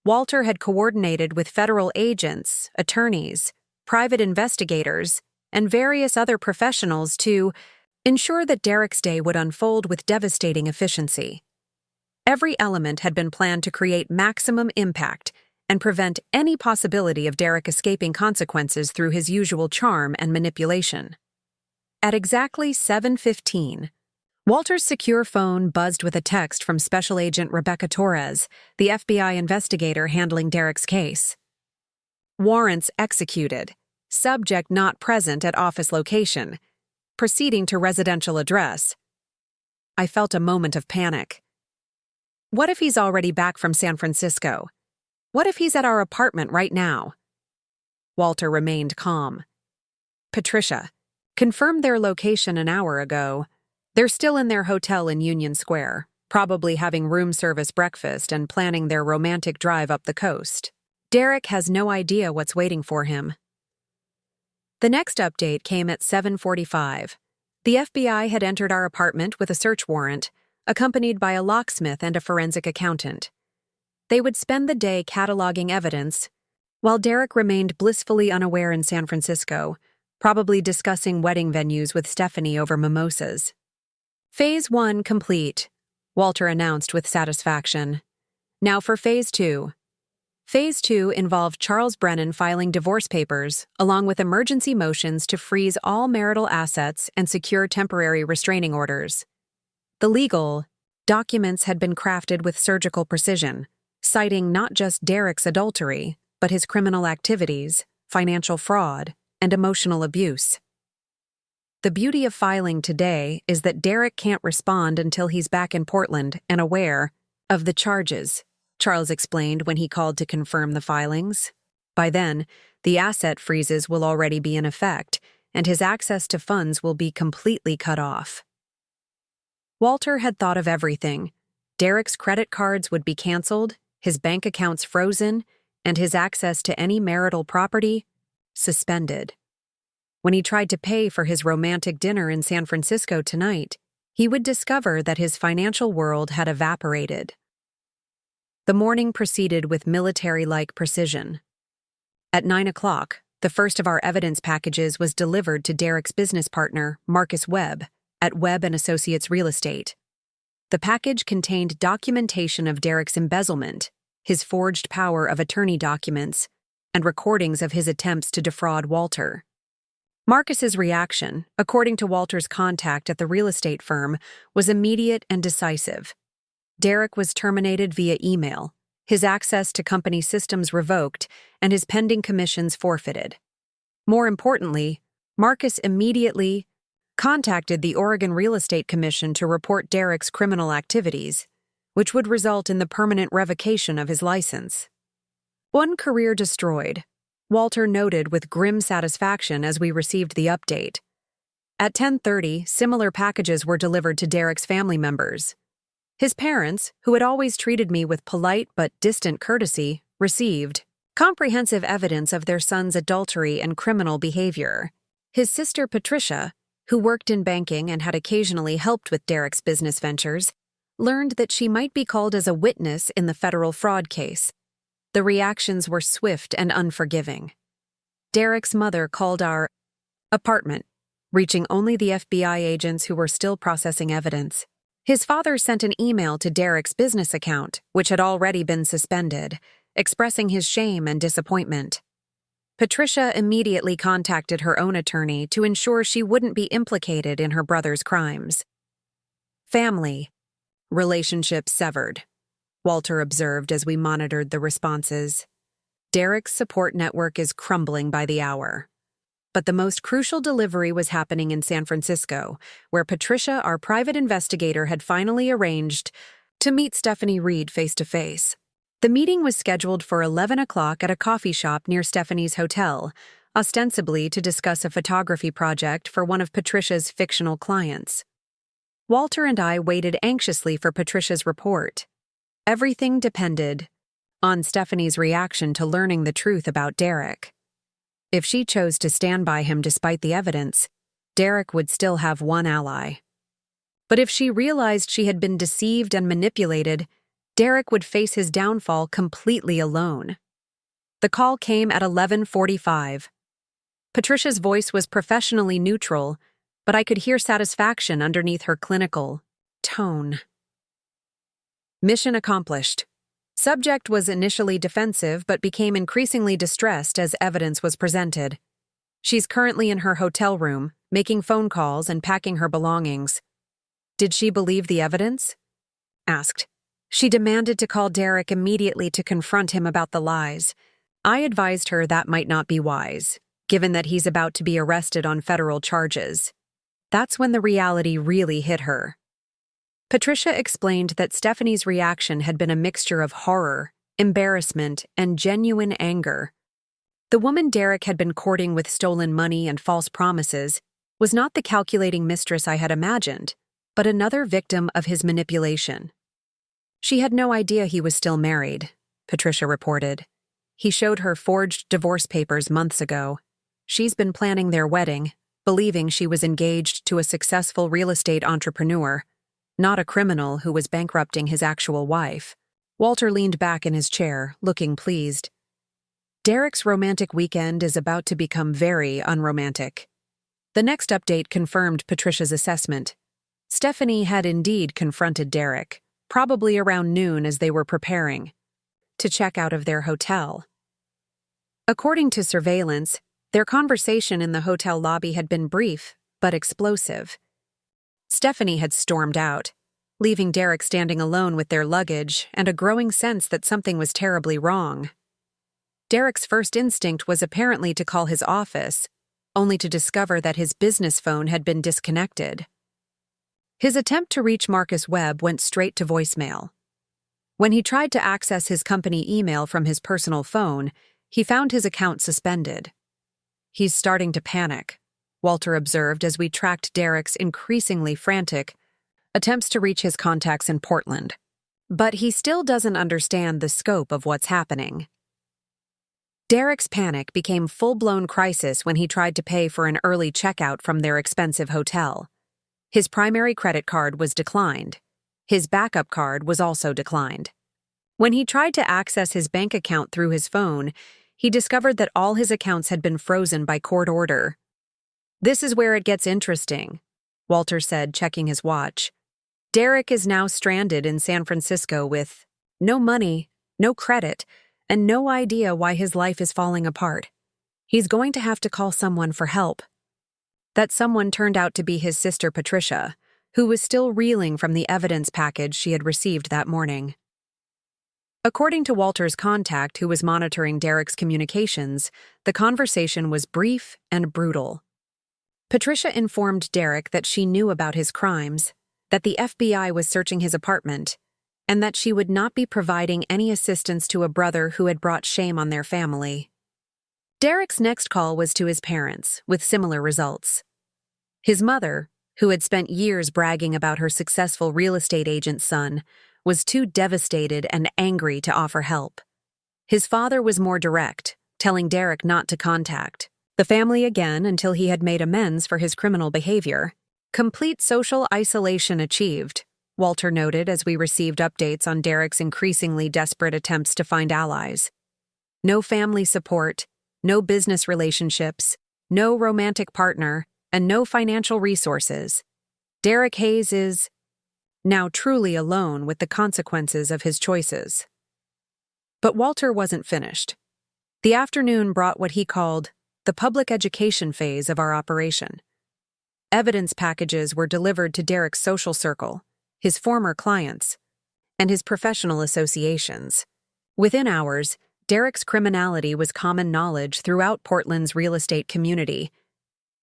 Walter had coordinated with federal agents, attorneys, private investigators, and various other professionals to ensure that Derek's day would unfold with devastating efficiency. Every element had been planned to create maximum impact and prevent any possibility of Derek escaping consequences through his usual charm and manipulation. At exactly 7:15, Walter's secure phone buzzed with a text from Special Agent Rebecca Torres, the FBI investigator handling Derek's case. Warrants executed. Subject not present at office location. Proceeding to residential address. I felt a moment of panic. What if he's already back from San Francisco? What if he's at our apartment right now? Walter remained calm. Patricia, confirmed their location an hour ago. They're still in their hotel in Union Square, probably having room service breakfast and planning their romantic drive up the coast. Derek has no idea what's waiting for him. The next update came at 7:45. The FBI had entered our apartment with a search warrant, accompanied by a locksmith and a forensic accountant. They would spend the day cataloging evidence, while Derek remained blissfully unaware in San Francisco, probably discussing wedding venues with Stephanie over mimosas. Phase 1 complete, Walter announced with satisfaction. Now for Phase 2. Phase 2 involved Charles Brennan filing divorce papers, along with emergency motions to freeze all marital assets and secure temporary restraining orders. The legal documents had been crafted with surgical precision, citing not just Derek's adultery, but his criminal activities, financial fraud, and emotional abuse. The beauty of filing today is that Derek can't respond until he's back in Portland and aware of the charges, Charles explained when he called to confirm the filings. By then, the asset freezes will already be in effect, and his access to funds will be completely cut off. Walter had thought of everything. Derek's credit cards would be canceled, his bank accounts frozen, and his access to any marital property suspended. When he tried to pay for his romantic dinner in San Francisco tonight, he would discover that his financial world had evaporated. The morning proceeded with military-like precision. At 9 o'clock, the first of our evidence packages was delivered to Derek's business partner, Marcus Webb, at Webb & Associates Real Estate. The package contained documentation of Derek's embezzlement, his forged power of attorney documents, and recordings of his attempts to defraud Walter. Marcus's reaction, according to Walter's contact at the real estate firm, was immediate and decisive. Derek was terminated via email, his access to company systems revoked, and his pending commissions forfeited. More importantly, Marcus immediately contacted the Oregon Real Estate Commission to report Derek's criminal activities, which would result in the permanent revocation of his license. One career destroyed, Walter noted with grim satisfaction as we received the update. At 10:30, similar packages were delivered to Derek's family members. His parents, who had always treated me with polite but distant courtesy, received comprehensive evidence of their son's adultery and criminal behavior. His sister Patricia, who worked in banking and had occasionally helped with Derek's business ventures, learned that she might be called as a witness in the federal fraud case. The reactions were swift and unforgiving. Derek's mother called our apartment, reaching only the FBI agents who were still processing evidence. His father sent an email to Derek's business account, which had already been suspended, expressing his shame and disappointment. Patricia immediately contacted her own attorney to ensure she wouldn't be implicated in her brother's crimes. Family. Relationship severed, Walter observed as we monitored the responses. Derek's support network is crumbling by the hour. But the most crucial delivery was happening in San Francisco, where Patricia, our private investigator, had finally arranged to meet Stephanie Reed face-to-face. The meeting was scheduled for 11 o'clock at a coffee shop near Stephanie's hotel, ostensibly to discuss a photography project for one of Patricia's fictional clients. Walter and I waited anxiously for Patricia's report. Everything depended on Stephanie's reaction to learning the truth about Derek. If she chose to stand by him despite the evidence, Derek would still have one ally. But if she realized she had been deceived and manipulated, Derek would face his downfall completely alone. The call came at 11:45. Patricia's voice was professionally neutral, but I could hear satisfaction underneath her clinical tone. Mission accomplished. Subject was initially defensive but became increasingly distressed as evidence was presented. She's currently in her hotel room, making phone calls and packing her belongings. Did she believe the evidence? Asked. She demanded to call Derek immediately to confront him about the lies. I advised her that might not be wise, given that he's about to be arrested on federal charges. That's when the reality really hit her. Patricia explained that Stephanie's reaction had been a mixture of horror, embarrassment, and genuine anger. The woman Derek had been courting with stolen money and false promises was not the calculating mistress I had imagined, but another victim of his manipulation. She had no idea he was still married, Patricia reported. He showed her forged divorce papers months ago. She's been planning their wedding, believing she was engaged to a successful real estate entrepreneur, not a criminal who was bankrupting his actual wife. Walter leaned back in his chair, looking pleased. Derek's romantic weekend is about to become very unromantic. The next update confirmed Patricia's assessment. Stephanie had indeed confronted Derek, probably around noon as they were preparing to check out of their hotel. According to surveillance, their conversation in the hotel lobby had been brief but explosive. Stephanie had stormed out, leaving Derek standing alone with their luggage and a growing sense that something was terribly wrong. Derek's first instinct was apparently to call his office, only to discover that his business phone had been disconnected. His attempt to reach Marcus Webb went straight to voicemail. When he tried to access his company email from his personal phone, he found his account suspended. He's starting to panic, Walter observed as we tracked Derek's increasingly frantic attempts to reach his contacts in Portland. But he still doesn't understand the scope of what's happening. Derek's panic became full-blown crisis when he tried to pay for an early checkout from their expensive hotel. His primary credit card was declined. His backup card was also declined. When he tried to access his bank account through his phone, he discovered that all his accounts had been frozen by court order. "This is where it gets interesting," Walter said, checking his watch. Derek is now stranded in San Francisco with no money, no credit, and no idea why his life is falling apart. He's going to have to call someone for help. That someone turned out to be his sister Patricia, who was still reeling from the evidence package she had received that morning. According to Walter's contact, who was monitoring Derek's communications, the conversation was brief and brutal. Patricia informed Derek that she knew about his crimes, that the FBI was searching his apartment, and that she would not be providing any assistance to a brother who had brought shame on their family. Derek's next call was to his parents, with similar results. His mother, who had spent years bragging about her successful real estate agent's son, was too devastated and angry to offer help. His father was more direct, telling Derek not to contact the family again until he had made amends for his criminal behavior. Complete social isolation achieved, Walter noted as we received updates on Derek's increasingly desperate attempts to find allies. No family support, no business relationships, no romantic partner, and no financial resources. Derek Hayes is now truly alone with the consequences of his choices. But Walter wasn't finished. The afternoon brought what he called the public education phase of our operation. Evidence packages were delivered to Derek's social circle, his former clients, and his professional associations. Within hours, Derek's criminality was common knowledge throughout Portland's real estate community.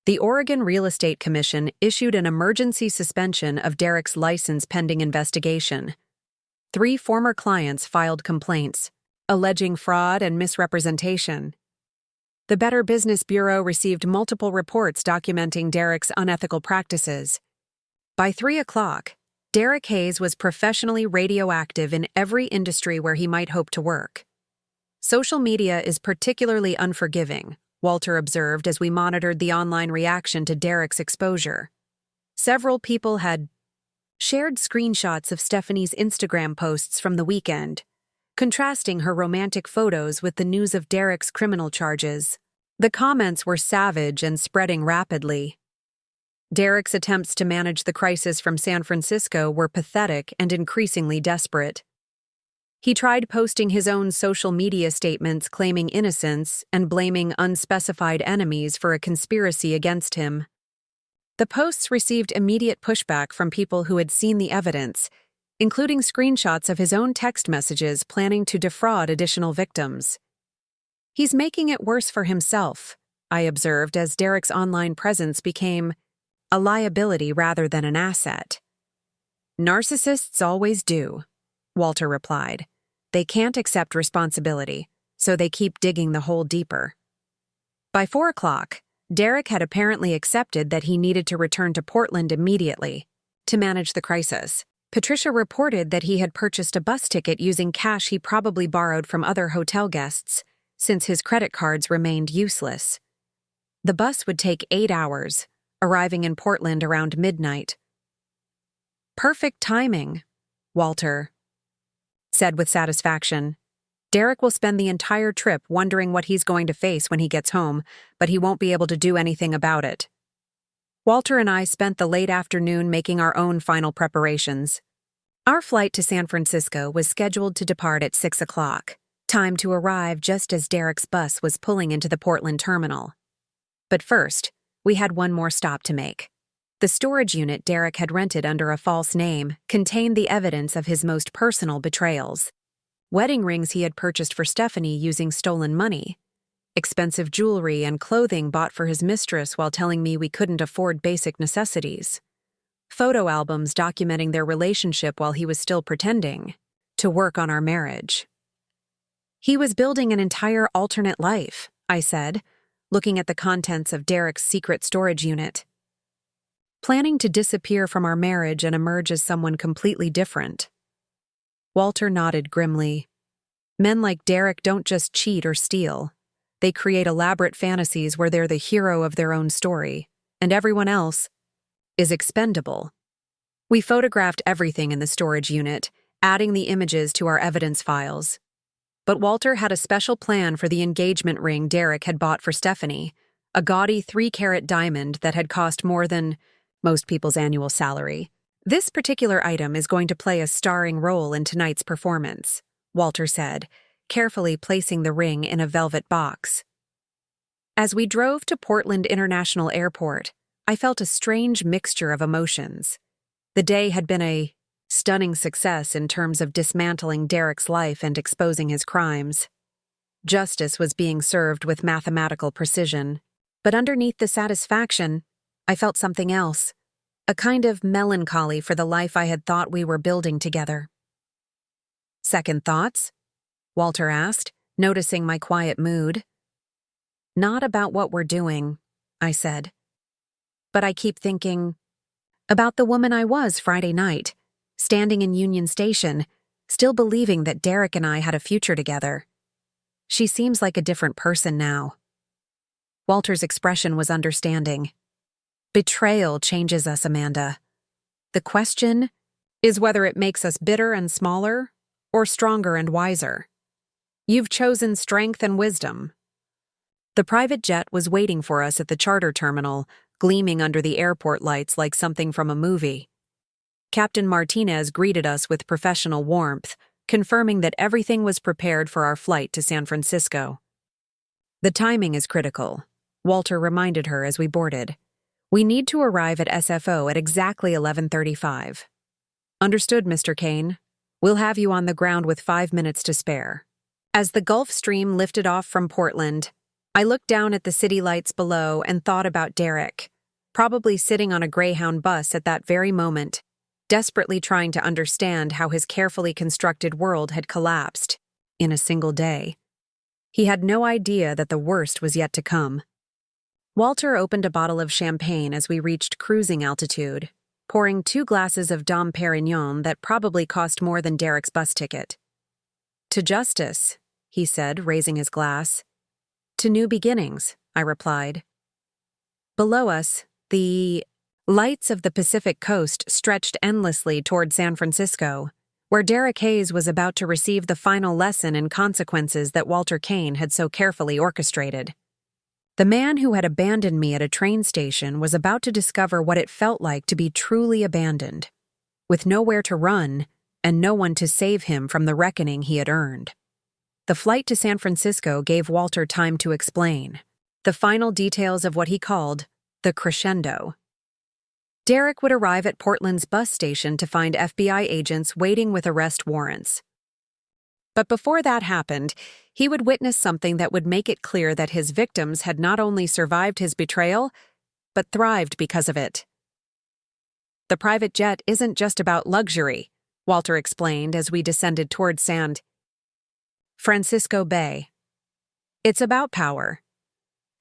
The Oregon Real Estate Commission issued an emergency suspension of Derek's license pending investigation. 3 former clients filed complaints, alleging fraud and misrepresentation. The Better Business Bureau received multiple reports documenting Derek's unethical practices. By 3 o'clock, Derek Hayes was professionally radioactive in every industry where he might hope to work. Social media is particularly unforgiving, Walter observed as we monitored the online reaction to Derek's exposure. Several people had shared screenshots of Stephanie's Instagram posts from the weekend, contrasting her romantic photos with the news of Derek's criminal charges. The comments were savage and spreading rapidly. Derek's attempts to manage the crisis from San Francisco were pathetic and increasingly desperate. He tried posting his own social media statements claiming innocence and blaming unspecified enemies for a conspiracy against him. The posts received immediate pushback from people who had seen the evidence, including screenshots of his own text messages planning to defraud additional victims. "He's making it worse for himself," I observed as Derek's online presence became a liability rather than an asset. "Narcissists always do," Walter replied. "They can't accept responsibility, so they keep digging the hole deeper." By 4 o'clock, Derek had apparently accepted that he needed to return to Portland immediately to manage the crisis. Patricia reported that he had purchased a bus ticket using cash he probably borrowed from other hotel guests, since his credit cards remained useless. The bus would take 8 hours, arriving in Portland around midnight. "Perfect timing," Walter said with satisfaction. "Derek will spend the entire trip wondering what he's going to face when he gets home, but he won't be able to do anything about it." Walter and I spent the late afternoon making our own final preparations. Our flight to San Francisco was scheduled to depart at 6 o'clock, time to arrive just as Derek's bus was pulling into the Portland terminal. But first, we had one more stop to make. The storage unit Derek had rented under a false name contained the evidence of his most personal betrayals. Wedding rings he had purchased for Stephanie using stolen money, expensive jewelry and clothing bought for his mistress while telling me we couldn't afford basic necessities, photo albums documenting their relationship while he was still pretending to work on our marriage. "He was building an entire alternate life," I said, looking at the contents of Derek's secret storage unit. "Planning to disappear from our marriage and emerge as someone completely different." Walter nodded grimly. "Men like Derek don't just cheat or steal. They create elaborate fantasies where they're the hero of their own story, and everyone else is expendable." We photographed everything in the storage unit, adding the images to our evidence files. But Walter had a special plan for the engagement ring Derek had bought for Stephanie, a gaudy 3-carat diamond that had cost more than most people's annual salary. "This particular item is going to play a starring role in tonight's performance," Walter said, carefully placing the ring in a velvet box. As we drove to Portland International Airport, I felt a strange mixture of emotions. The day had been a stunning success in terms of dismantling Derek's life and exposing his crimes. Justice was being served with mathematical precision, but underneath the satisfaction, I felt something else, a kind of melancholy for the life I had thought we were building together. "Second thoughts?" Walter asked, noticing my quiet mood. "Not about what we're doing," I said. "But I keep thinking about the woman I was Friday night, standing in Union Station, still believing that Derek and I had a future together. She seems like a different person now." Walter's expression was understanding. "Betrayal changes us, Amanda. The question is whether it makes us bitter and smaller, or stronger and wiser. You've chosen strength and wisdom." The private jet was waiting for us at the charter terminal, gleaming under the airport lights like something from a movie. Captain Martinez greeted us with professional warmth, confirming that everything was prepared for our flight to San Francisco. "The timing is critical," Walter reminded her as we boarded. "We need to arrive at SFO at exactly 11:35. "Understood, Mr. Kane. We'll have you on the ground with 5 minutes to spare." As the Gulf Stream lifted off from Portland, I looked down at the city lights below and thought about Derek, probably sitting on a Greyhound bus at that very moment, desperately trying to understand how his carefully constructed world had collapsed in a single day. He had no idea that the worst was yet to come. Walter opened a bottle of champagne as we reached cruising altitude, pouring 2 glasses of Dom Perignon that probably cost more than Derek's bus ticket. "To justice," he said, raising his glass. "To new beginnings," I replied. Below us, the lights of the Pacific coast stretched endlessly toward San Francisco, where Derek Hayes was about to receive the final lesson in consequences that Walter Kane had so carefully orchestrated. The man who had abandoned me at a train station was about to discover what it felt like to be truly abandoned, with nowhere to run and no one to save him from the reckoning he had earned. The flight to San Francisco gave Walter time to explain the final details of what he called the crescendo. Derek would arrive at Portland's bus station to find FBI agents waiting with arrest warrants. But before that happened, he would witness something that would make it clear that his victims had not only survived his betrayal, but thrived because of it. "The private jet isn't just about luxury," Walter explained as we descended toward San Francisco Bay. "It's about power.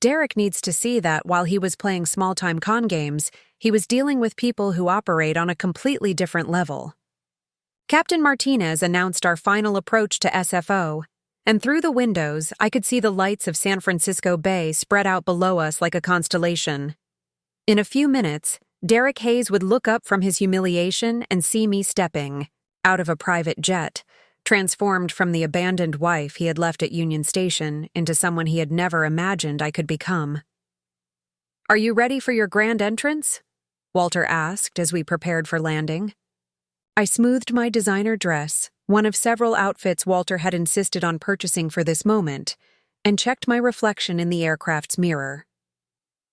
Derek needs to see that while he was playing small-time con games, he was dealing with people who operate on a completely different level." Captain Martinez announced our final approach to SFO, and through the windows I could see the lights of San Francisco Bay spread out below us like a constellation. In a few minutes, Derek Hayes would look up from his humiliation and see me stepping out of a private jet, transformed from the abandoned wife he had left at Union Station into someone he had never imagined I could become. "Are you ready for your grand entrance?" Walter asked as we prepared for landing. I smoothed my designer dress, one of several outfits Walter had insisted on purchasing for this moment, and checked my reflection in the aircraft's mirror.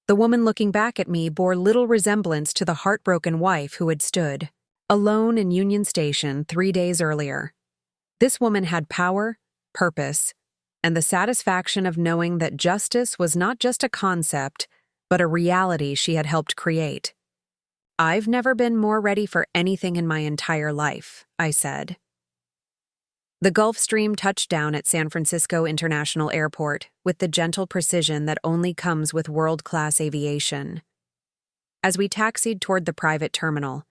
The woman looking back at me bore little resemblance to the heartbroken wife who had stood alone in Union Station 3 days earlier. This woman had power, purpose, and the satisfaction of knowing that justice was not just a concept, but a reality she had helped create. "I've never been more ready for anything in my entire life," I said. The Gulfstream touched down at San Francisco International Airport with the gentle precision that only comes with world-class aviation. As we taxied toward the private terminal,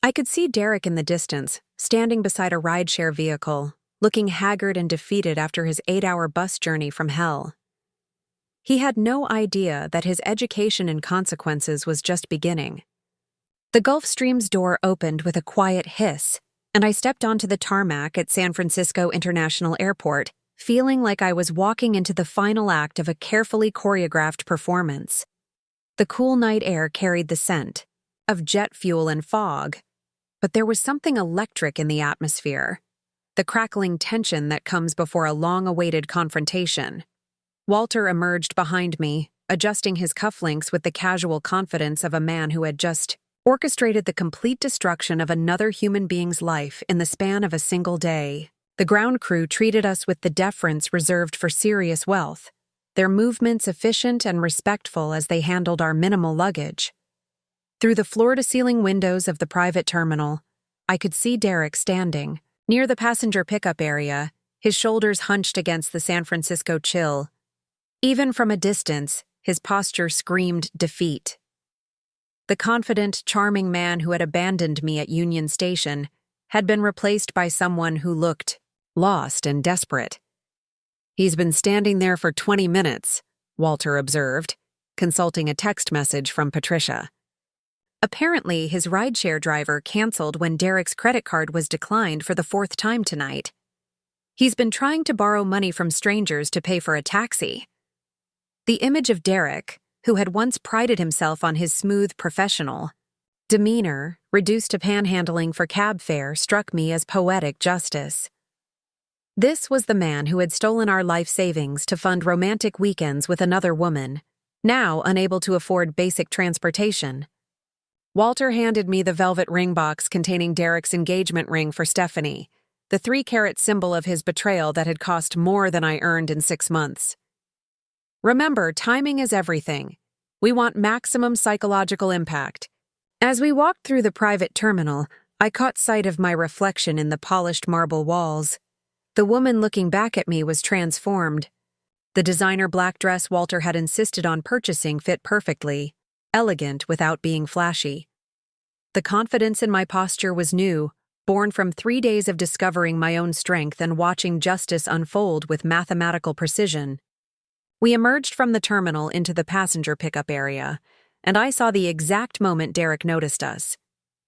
I could see Derek in the distance, standing beside a rideshare vehicle, looking haggard and defeated after his 8-hour bus journey from hell. He had no idea that his education in consequences was just beginning. The Gulfstream's door opened with a quiet hiss, and I stepped onto the tarmac at San Francisco International Airport, feeling like I was walking into the final act of a carefully choreographed performance. The cool night air carried the scent of jet fuel and fog, but there was something electric in the atmosphere, the crackling tension that comes before a long-awaited confrontation. Walter emerged behind me, adjusting his cufflinks with the casual confidence of a man who had just orchestrated the complete destruction of another human being's life in the span of a single day. The ground crew treated us with the deference reserved for serious wealth, their movements efficient and respectful as they handled our minimal luggage. Through the floor-to-ceiling windows of the private terminal, I could see Derek standing near the passenger pickup area, his shoulders hunched against the San Francisco chill. Even from a distance, his posture screamed defeat. The confident, charming man who had abandoned me at Union Station had been replaced by someone who looked lost and desperate. "He's been standing there for 20 minutes, Walter observed, consulting a text message from Patricia. Apparently, his rideshare driver canceled when Derek's credit card was declined for the 4th time tonight. He's been trying to borrow money from strangers to pay for a taxi. The image of Derek, who had once prided himself on his smooth professional demeanor, reduced to panhandling for cab fare, struck me as poetic justice. This was the man who had stolen our life savings to fund romantic weekends with another woman, now unable to afford basic transportation. Walter handed me the velvet ring box containing Derek's engagement ring for Stephanie, the 3-carat symbol of his betrayal that had cost more than I earned in 6 months. "Remember, timing is everything. We want maximum psychological impact." As we walked through the private terminal, I caught sight of my reflection in the polished marble walls. The woman looking back at me was transformed. The designer black dress Walter had insisted on purchasing fit perfectly, elegant without being flashy. The confidence in my posture was new, born from 3 days of discovering my own strength and watching justice unfold with mathematical precision. We emerged from the terminal into the passenger pickup area, and I saw the exact moment Derek noticed us.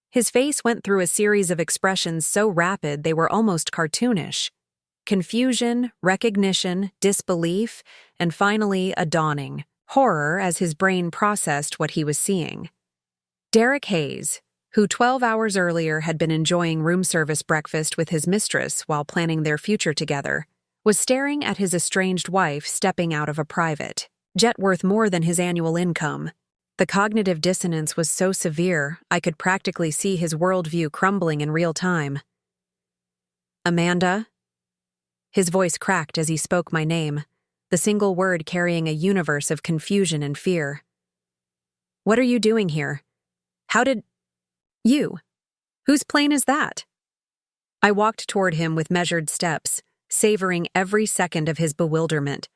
His face went through a series of expressions so rapid they were almost cartoonish. Confusion, recognition, disbelief, and finally a dawning, horror as his brain processed what he was seeing. Derek Hayes, who 12 hours earlier had been enjoying room service breakfast with his mistress while planning their future together, was staring at his estranged wife stepping out of a private jet worth more than his annual income. The cognitive dissonance was so severe, I could practically see his worldview crumbling in real time. Amanda? His voice cracked as he spoke my name, the single word carrying a universe of confusion and fear. What are you doing here? How did... You? Whose plane is that? I walked toward him with measured steps, savoring every second of his bewilderment.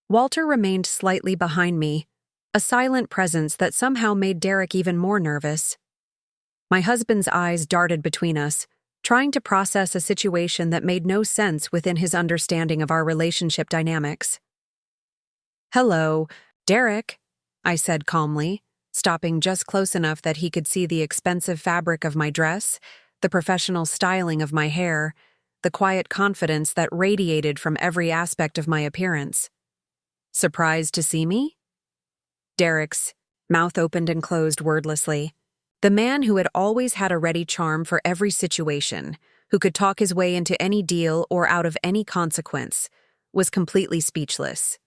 Walter remained slightly behind me, a silent presence that somehow made Derek even more nervous. My husband's eyes darted between us, trying to process a situation that made no sense within his understanding of our relationship dynamics. "Hello, Derek," I said calmly, stopping just close enough that he could see the expensive fabric of my dress, the professional styling of my hair, the quiet confidence that radiated from every aspect of my appearance. "Surprised to see me?" Derek's mouth opened and closed wordlessly. The man who had always had a ready charm for every situation, who could talk his way into any deal or out of any consequence, was completely speechless.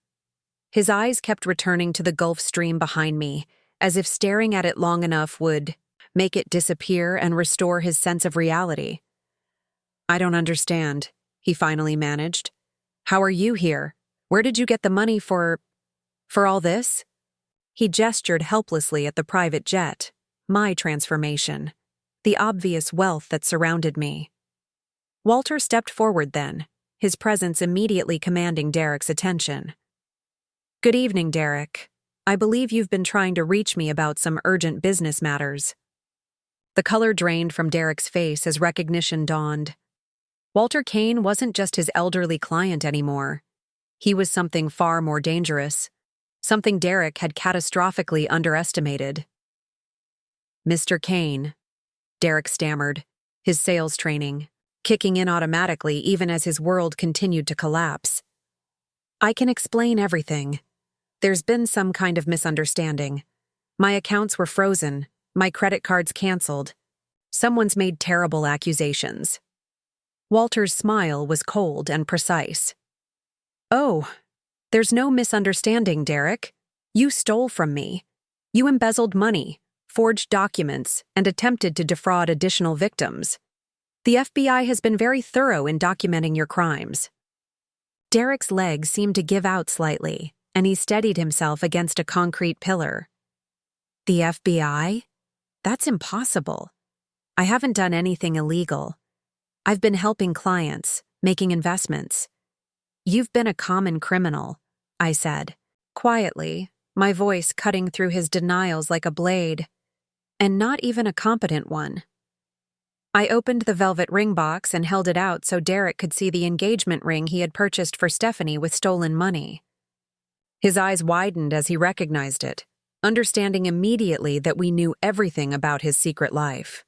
His eyes kept returning to the Gulf Stream behind me, as if staring at it long enough would make it disappear and restore his sense of reality. "I don't understand," he finally managed. "How are you here? Where did you get the money for all this?" He gestured helplessly at the private jet, my transformation, the obvious wealth that surrounded me. Walter stepped forward then, his presence immediately commanding Derek's attention. "Good evening, Derek. I believe you've been trying to reach me about some urgent business matters." The color drained from Derek's face as recognition dawned. Walter Kane wasn't just his elderly client anymore. He was something far more dangerous, something Derek had catastrophically underestimated. "Mr. Kane," Derek stammered, his sales training kicking in automatically even as his world continued to collapse. "I can explain everything. There's been some kind of misunderstanding. My accounts were frozen, my credit cards canceled. Someone's made terrible accusations." Walter's smile was cold and precise. "Oh, there's no misunderstanding, Derek. You stole from me. You embezzled money, forged documents, and attempted to defraud additional victims. The FBI has been very thorough in documenting your crimes." Derek's legs seemed to give out slightly, and he steadied himself against a concrete pillar. "The FBI? That's impossible. I haven't done anything illegal. I've been helping clients, making investments. You've been a common criminal," I said, quietly, my voice cutting through his denials like a blade. "And not even a competent one." I opened the velvet ring box and held it out so Derek could see the engagement ring he had purchased for Stephanie with stolen money. His eyes widened as he recognized it, understanding immediately that we knew everything about his secret life.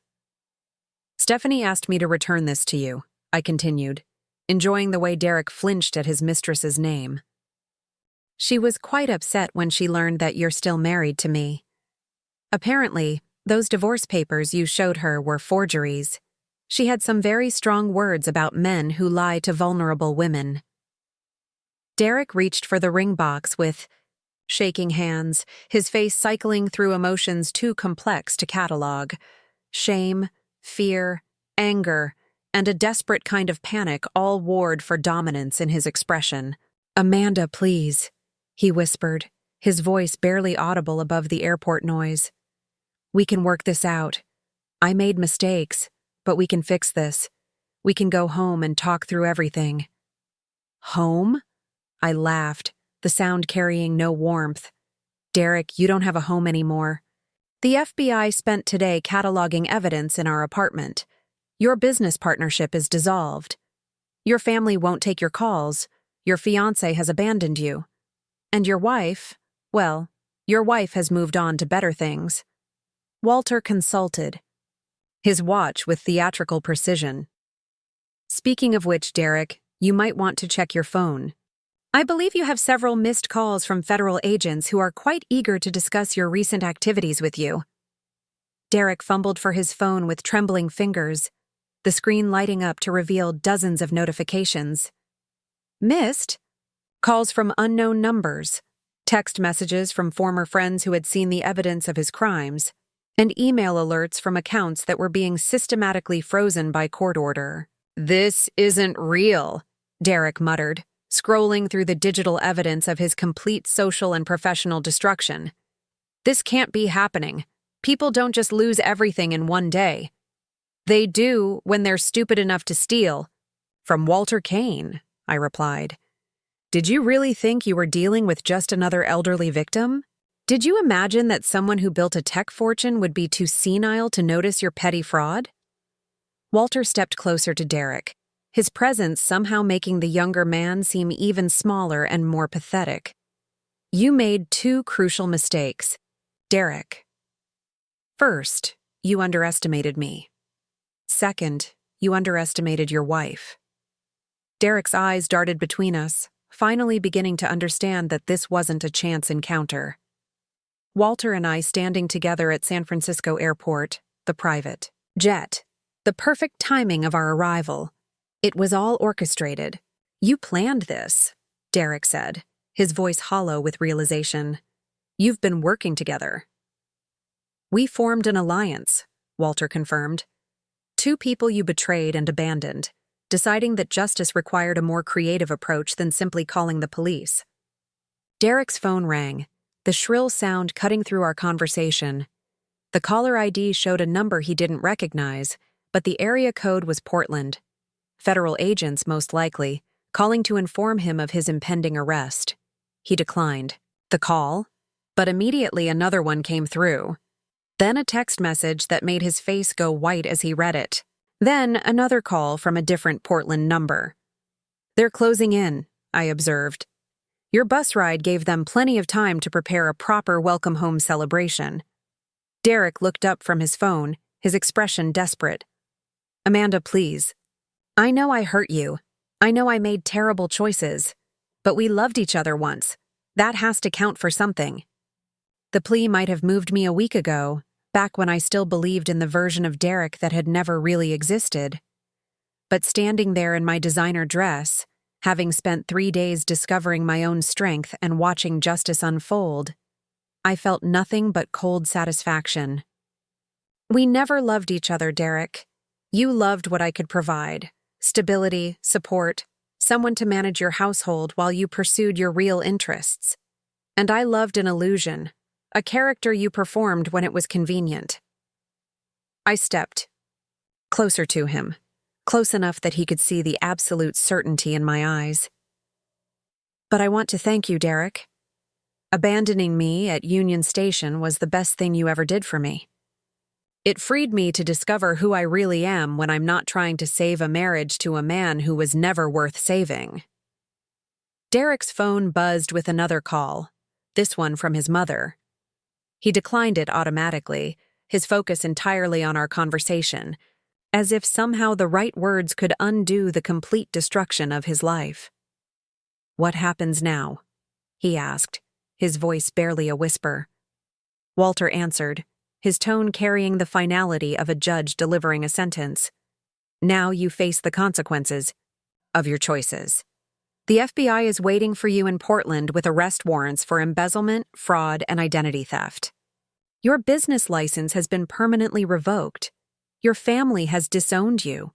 "Stephanie asked me to return this to you," I continued, enjoying the way Derek flinched at his mistress's name. "She was quite upset when she learned that you're still married to me. Apparently, those divorce papers you showed her were forgeries. She had some very strong words about men who lie to vulnerable women." Derek reached for the ring box with shaking hands, his face cycling through emotions too complex to catalog. Shame, fear, anger, and a desperate kind of panic all warred for dominance in his expression. "Amanda, please," he whispered, his voice barely audible above the airport noise. "We can work this out. I made mistakes, but we can fix this. We can go home and talk through everything." "Home?" I laughed, the sound carrying no warmth. "Derek, you don't have a home anymore. The FBI spent today cataloging evidence in our apartment. Your business partnership is dissolved. Your family won't take your calls. Your fiancé has abandoned you. And your wife, well, your wife has moved on to better things. Walter consulted, his watch with theatrical precision. Speaking of which, Derek, you might want to check your phone. I believe you have several missed calls from federal agents who are quite eager to discuss your recent activities with you. Derek fumbled for his phone with trembling fingers, the screen lighting up to reveal dozens of notifications. Missed? Calls from unknown numbers, text messages from former friends who had seen the evidence of his crimes, and email alerts from accounts that were being systematically frozen by court order. "This isn't real," Derek muttered, scrolling through the digital evidence of his complete social and professional destruction. "This can't be happening. People don't just lose everything in one day. They do when they're stupid enough to steal." "From Walter Kane," I replied. "Did you really think you were dealing with just another elderly victim? Did you imagine that someone who built a tech fortune would be too senile to notice your petty fraud?" Walter stepped closer to Derek, his presence somehow making the younger man seem even smaller and more pathetic. "You made two crucial mistakes, Derek. First, you underestimated me. Second, you underestimated your wife." Derek's eyes darted between us, finally beginning to understand that this wasn't a chance encounter. Walter and I standing together at San Francisco Airport, the private jet. The perfect timing of our arrival. It was all orchestrated. "You planned this," Derek said, his voice hollow with realization. "You've been working together." "We formed an alliance," Walter confirmed. "Two people you betrayed and abandoned, deciding that justice required a more creative approach than simply calling the police." Derek's phone rang, the shrill sound cutting through our conversation. The caller ID showed a number he didn't recognize, but the area code was Portland. Federal agents, most likely, calling to inform him of his impending arrest. He declined the call, but immediately another one came through. Then a text message that made his face go white as he read it. Then another call from a different Portland number. "They're closing in," I observed. "Your bus ride gave them plenty of time to prepare a proper welcome home celebration." Derek looked up from his phone, his expression desperate. "Amanda, please. I know I hurt you. I know I made terrible choices. But we loved each other once. That has to count for something." The plea might have moved me a week ago, back when I still believed in the version of Derek that had never really existed. But standing there in my designer dress, having spent 3 days discovering my own strength and watching justice unfold, I felt nothing but cold satisfaction. "We never loved each other, Derek. You loved what I could provide. Stability, support, someone to manage your household while you pursued your real interests. And I loved an illusion, a character you performed when it was convenient." I stepped closer to him, close enough that he could see the absolute certainty in my eyes. "But I want to thank you, Derek. Abandoning me at Union Station was the best thing you ever did for me. It freed me to discover who I really am when I'm not trying to save a marriage to a man who was never worth saving." Derek's phone buzzed with another call, this one from his mother. He declined it automatically, his focus entirely on our conversation, as if somehow the right words could undo the complete destruction of his life. "What happens now?" he asked, his voice barely a whisper. Walter answered, his tone carrying the finality of a judge delivering a sentence. "Now you face the consequences of your choices. The FBI is waiting for you in Portland with arrest warrants for embezzlement, fraud, and identity theft. Your business license has been permanently revoked. Your family has disowned you.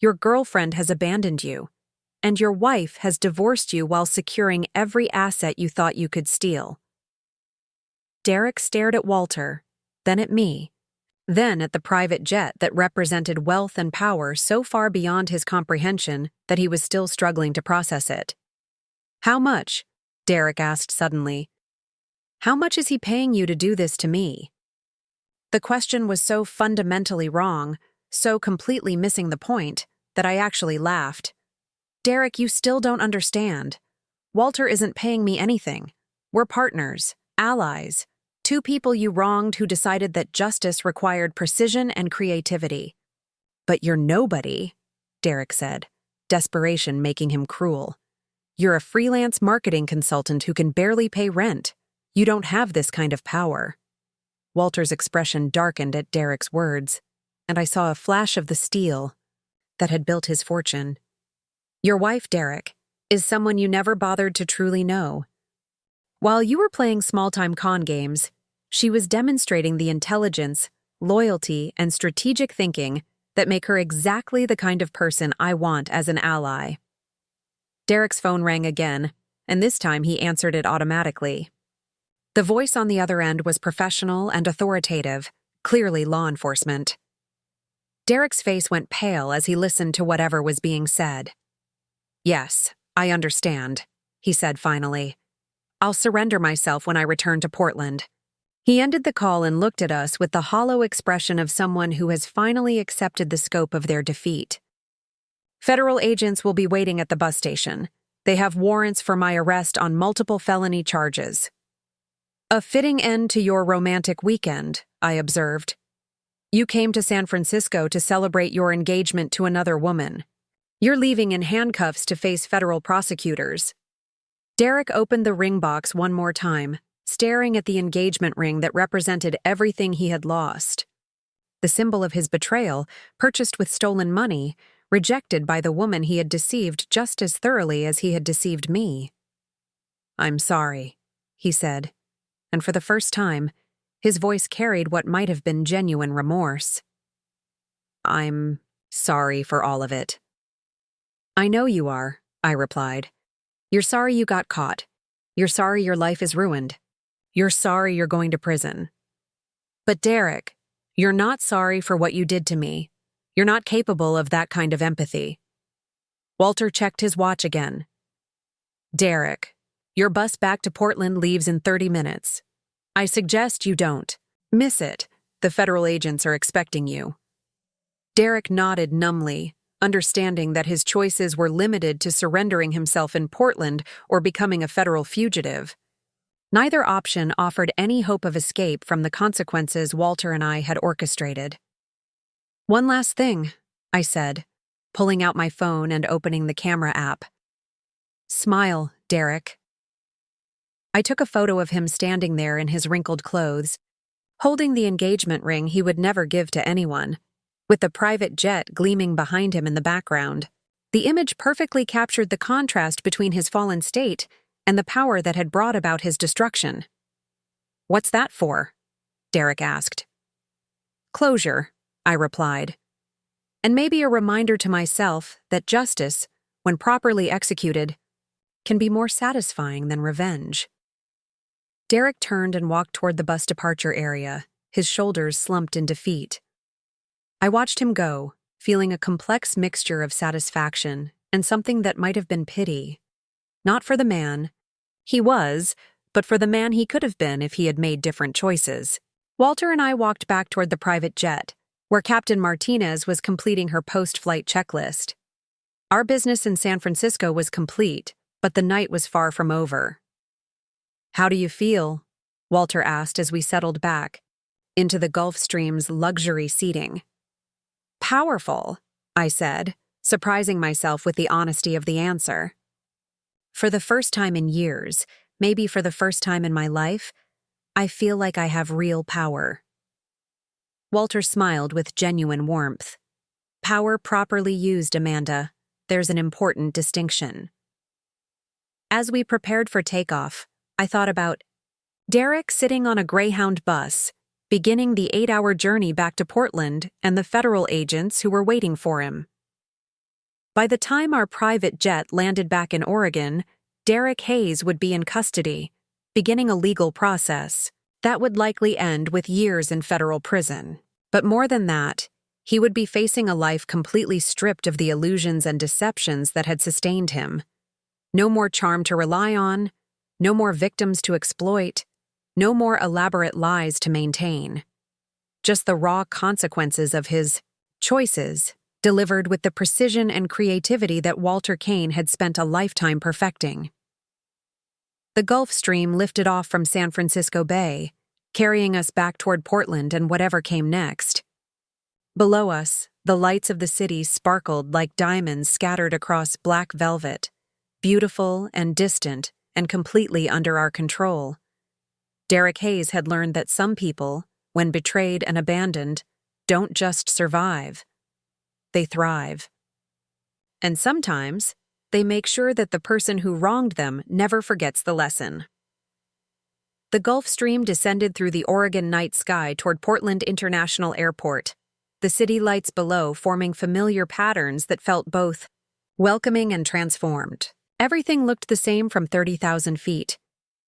Your girlfriend has abandoned you. And your wife has divorced you while securing every asset you thought you could steal." Derek stared at Walter, then at me, then at the private jet that represented wealth and power so far beyond his comprehension that he was still struggling to process it. "How much?" Derek asked suddenly. "How much is he paying you to do this to me?" The question was so fundamentally wrong, so completely missing the point, that I actually laughed. Derek, you still don't understand. Walter isn't paying me anything. We're partners, allies, two people you wronged who decided that justice required precision and creativity. But you're nobody, Derek said, desperation making him cruel. You're a freelance marketing consultant who can barely pay rent. You don't have this kind of power. Walter's expression darkened at Derek's words, and I saw a flash of the steel that had built his fortune. Your wife, Derek, is someone you never bothered to truly know. While you were playing small-time con games, she was demonstrating the intelligence, loyalty, and strategic thinking that make her exactly the kind of person I want as an ally. Derek's phone rang again, and this time he answered it automatically. The voice on the other end was professional and authoritative, clearly law enforcement. Derek's face went pale as he listened to whatever was being said. Yes, I understand, he said finally. I'll surrender myself when I return to Portland. He ended the call and looked at us with the hollow expression of someone who has finally accepted the scope of their defeat. Federal agents will be waiting at the bus station. They have warrants for my arrest on multiple felony charges. A fitting end to your romantic weekend, I observed. You came to San Francisco to celebrate your engagement to another woman. You're leaving in handcuffs to face federal prosecutors. Derek opened the ring box one more time, staring at the engagement ring that represented everything he had lost. The symbol of his betrayal, purchased with stolen money, rejected by the woman he had deceived just as thoroughly as he had deceived me. I'm sorry, he said, and for the first time, his voice carried what might have been genuine remorse. I'm sorry for all of it. I know you are, I replied. You're sorry you got caught. You're sorry your life is ruined. You're sorry you're going to prison. But Derek, you're not sorry for what you did to me. You're not capable of that kind of empathy. Walter checked his watch again. Derek, your bus back to Portland leaves in 30 minutes. I suggest you don't miss it. The federal agents are expecting you. Derek nodded numbly, understanding that his choices were limited to surrendering himself in Portland or becoming a federal fugitive. Neither option offered any hope of escape from the consequences Walter and I had orchestrated. One last thing, I said, pulling out my phone and opening the camera app. Smile, Derek. I took a photo of him standing there in his wrinkled clothes, holding the engagement ring he would never give to anyone, with the private jet gleaming behind him in the background. The image perfectly captured the contrast between his fallen state and the power that had brought about his destruction. What's that for? Derek asked. Closure, I replied. And maybe a reminder to myself that justice, when properly executed, can be more satisfying than revenge. Derek turned and walked toward the bus departure area, his shoulders slumped in defeat. I watched him go, feeling a complex mixture of satisfaction and something that might have been pity. Not for the man he was, but for the man he could have been if he had made different choices. Walter and I walked back toward the private jet, where Captain Martinez was completing her post-flight checklist. Our business in San Francisco was complete, but the night was far from over. How do you feel? Walter asked as we settled back into the Gulfstream's luxury seating. Powerful, I said, surprising myself with the honesty of the answer. For the first time in years, maybe for the first time in my life, I feel like I have real power. Walter smiled with genuine warmth. Power properly used, Amanda. There's an important distinction. As we prepared for takeoff, I thought about Derek sitting on a Greyhound bus, beginning the 8-hour journey back to Portland and the federal agents who were waiting for him. By the time our private jet landed back in Oregon, Derek Hayes would be in custody, beginning a legal process that would likely end with years in federal prison. But more than that, he would be facing a life completely stripped of the illusions and deceptions that had sustained him. No more charm to rely on, no more victims to exploit, no more elaborate lies to maintain. just the raw consequences of his choices, delivered with the precision and creativity that Walter Kane had spent a lifetime perfecting. The Gulf Stream lifted off from San Francisco Bay, carrying us back toward Portland and whatever came next. Below us, the lights of the city sparkled like diamonds scattered across black velvet, beautiful and distant and completely under our control. Derek Hayes had learned that some people, when betrayed and abandoned, don't just survive. They thrive. And sometimes, they make sure that the person who wronged them never forgets the lesson. The Gulf Stream descended through the Oregon night sky toward Portland International Airport, the city lights below forming familiar patterns that felt both welcoming and transformed. Everything looked the same from 30,000 feet,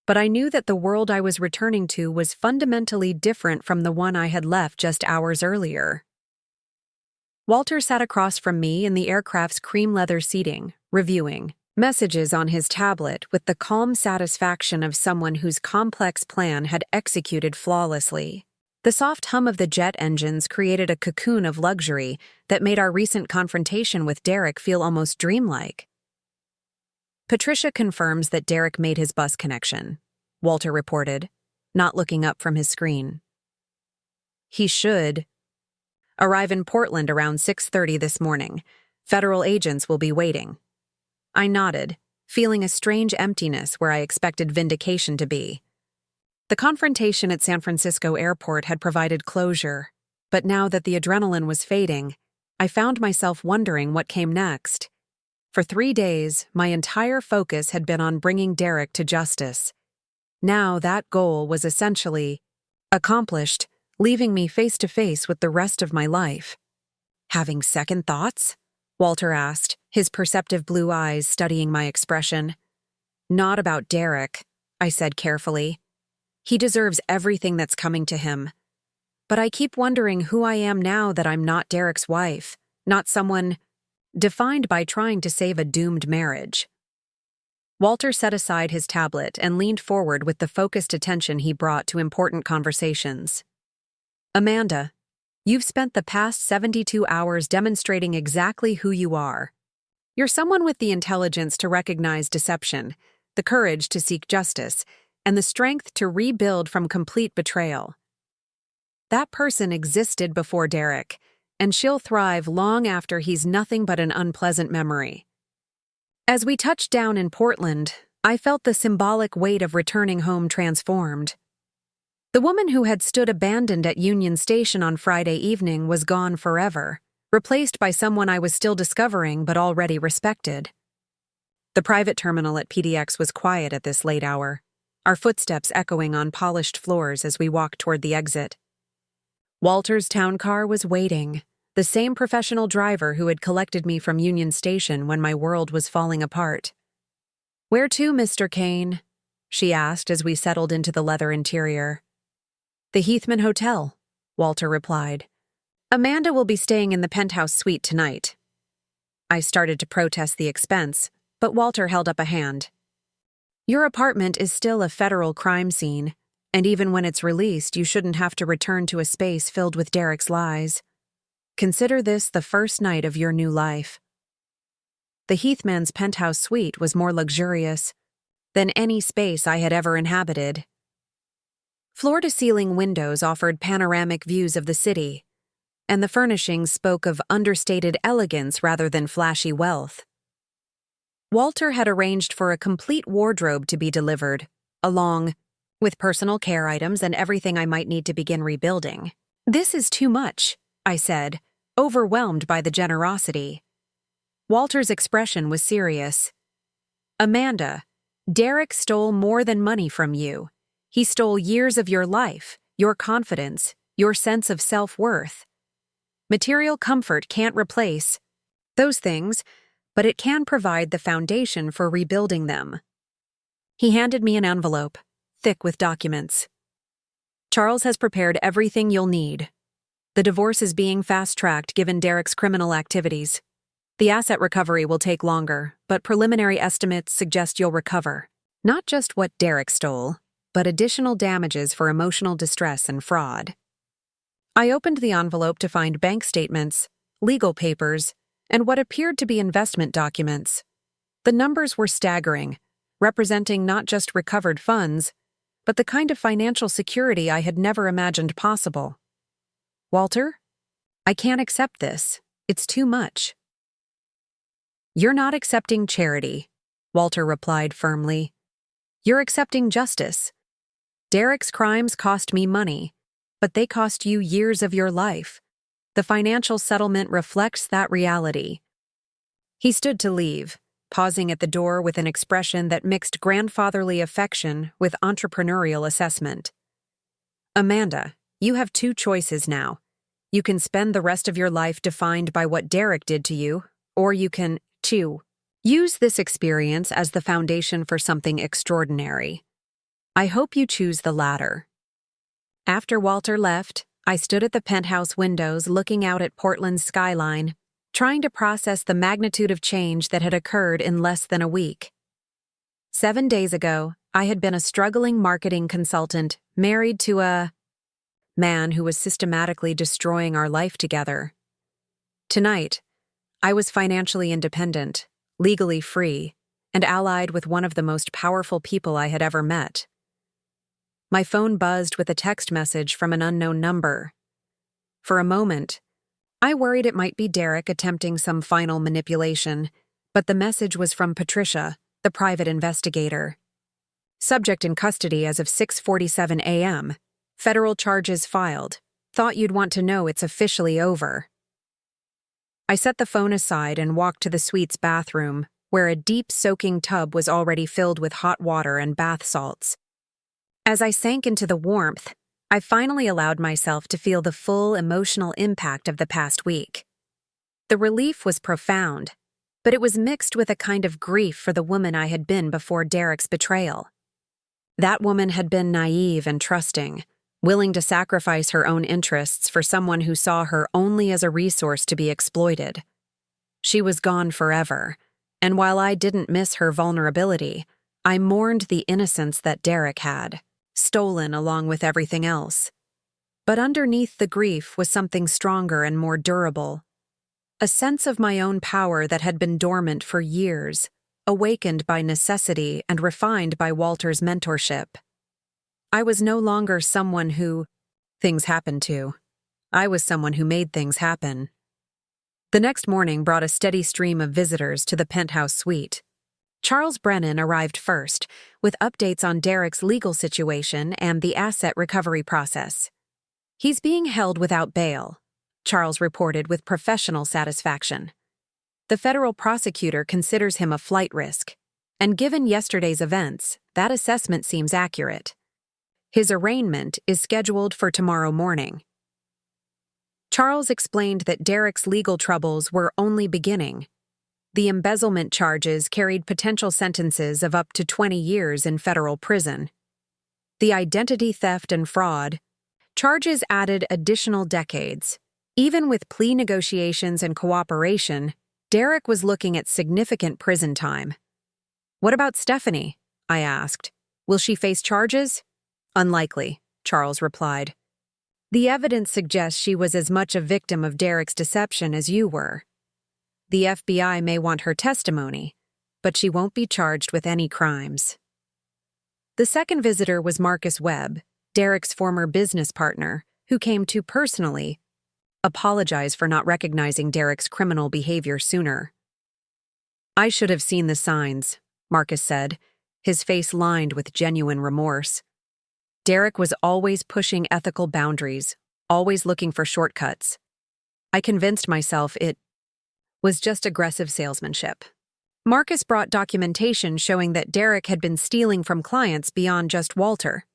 but I knew that the world I was returning to was fundamentally different from the one I had left just hours earlier. Walter sat across from me in the aircraft's cream leather seating, reviewing messages on his tablet with the calm satisfaction of someone whose complex plan had executed flawlessly. The soft hum of the jet engines created a cocoon of luxury that made our recent confrontation with Derek feel almost dreamlike. Patricia confirms that Derek made his bus connection, Walter reported, not looking up from his screen. He should arrive in Portland around 6:30 this morning. Federal agents will be waiting. I nodded, feeling a strange emptiness where I expected vindication to be. The confrontation at San Francisco Airport had provided closure, but now that the adrenaline was fading, I found myself wondering what came next. For 3 days, my entire focus had been on bringing Derek to justice. Now that goal was essentially accomplished, leaving me face to face with the rest of my life. Having second thoughts? Walter asked, his perceptive blue eyes studying my expression. Not about Derek, I said carefully. He deserves everything that's coming to him. But I keep wondering who I am now that I'm not Derek's wife, not someone defined by trying to save a doomed marriage. Walter set aside his tablet and leaned forward with the focused attention he brought to important conversations. Amanda, you've spent the past 72 hours demonstrating exactly who you are. You're someone with the intelligence to recognize deception, the courage to seek justice, and the strength to rebuild from complete betrayal. That person existed before Derek, and she'll thrive long after he's nothing but an unpleasant memory. As we touched down in Portland, I felt the symbolic weight of returning home transformed. The woman who had stood abandoned at Union Station on Friday evening was gone forever, replaced by someone I was still discovering but already respected. The private terminal at PDX was quiet at this late hour, our footsteps echoing on polished floors as we walked toward the exit. Walter's town car was waiting, the same professional driver who had collected me from Union Station when my world was falling apart. "Where to, Mr. Kane?" she asked as we settled into the leather interior. "The Heathman Hotel," Walter replied. "Amanda will be staying in the penthouse suite tonight." I started to protest the expense, but Walter held up a hand. "Your apartment is still a federal crime scene, and even when it's released, you shouldn't have to return to a space filled with Derek's lies. Consider this the first night of your new life." The Heathman's penthouse suite was more luxurious than any space I had ever inhabited. Floor-to-ceiling windows offered panoramic views of the city, and the furnishings spoke of understated elegance rather than flashy wealth. Walter had arranged for a complete wardrobe to be delivered, along with personal care items and everything I might need to begin rebuilding. "This is too much," I said, overwhelmed by the generosity. Walter's expression was serious. "Amanda, Derek stole more than money from you. He stole years of your life, your confidence, your sense of self-worth. Material comfort can't replace those things, but it can provide the foundation for rebuilding them." He handed me an envelope, thick with documents. "Charles has prepared everything you'll need. The divorce is being fast-tracked given Derek's criminal activities. The asset recovery will take longer, but preliminary estimates suggest you'll recover. Not just what Derek stole, but additional damages for emotional distress and fraud." I opened the envelope to find bank statements, legal papers, and what appeared to be investment documents. The numbers were staggering, representing not just recovered funds, but the kind of financial security I had never imagined possible. Walter? I can't accept this. It's too much. You're not accepting charity, Walter replied firmly. You're accepting justice. Derek's crimes cost me money, but they cost you years of your life. The financial settlement reflects that reality. He stood to leave, pausing at the door with an expression that mixed grandfatherly affection with entrepreneurial assessment. Amanda, you have two choices now. You can spend the rest of your life defined by what Derek did to you, or you can, 2. Use this experience as the foundation for something extraordinary. I hope you choose the latter. After Walter left, I stood at the penthouse windows looking out at Portland's skyline, trying to process the magnitude of change that had occurred in less than a week. 7 days ago, I had been a struggling marketing consultant married to a man who was systematically destroying our life together. Tonight, I was financially independent, legally free, and allied with one of the most powerful people I had ever met. My phone buzzed with a text message from an unknown number. For a moment, I worried it might be Derek attempting some final manipulation, but the message was from Patricia, the private investigator. Subject in custody as of 6:47 a.m. Federal charges filed. Thought you'd want to know it's officially over. I set the phone aside and walked to the suite's bathroom, where a deep soaking tub was already filled with hot water and bath salts. As I sank into the warmth, I finally allowed myself to feel the full emotional impact of the past week. The relief was profound, but it was mixed with a kind of grief for the woman I had been before Derek's betrayal. That woman had been naive and trusting, willing to sacrifice her own interests for someone who saw her only as a resource to be exploited. She was gone forever, and while I didn't miss her vulnerability, I mourned the innocence that Derek had, stolen along with everything else. But underneath the grief was something stronger and more durable. A sense of my own power that had been dormant for years, awakened by necessity and refined by Walter's mentorship. I was no longer someone who things happened to. I was someone who made things happen. The next morning brought a steady stream of visitors to the penthouse suite. Charles Brennan arrived first, with updates on Derek's legal situation and the asset recovery process. He's being held without bail, Charles reported with professional satisfaction. The federal prosecutor considers him a flight risk, and given yesterday's events, that assessment seems accurate. His arraignment is scheduled for tomorrow morning. Charles explained that Derek's legal troubles were only beginning. The embezzlement charges carried potential sentences of up to 20 years in federal prison. The identity theft and fraud charges added additional decades. Even with plea negotiations and cooperation, Derek was looking at significant prison time. What about Stephanie? I asked. Will she face charges? Unlikely, Charles replied. The evidence suggests she was as much a victim of Derek's deception as you were. The FBI may want her testimony, but she won't be charged with any crimes. The second visitor was Marcus Webb, Derek's former business partner, who came to personally apologize for not recognizing Derek's criminal behavior sooner. I should have seen the signs, Marcus said, his face lined with genuine remorse. Derek was always pushing ethical boundaries, always looking for shortcuts. I convinced myself it was just aggressive salesmanship. Marcus brought documentation showing that Derek had been stealing from clients beyond just Walter.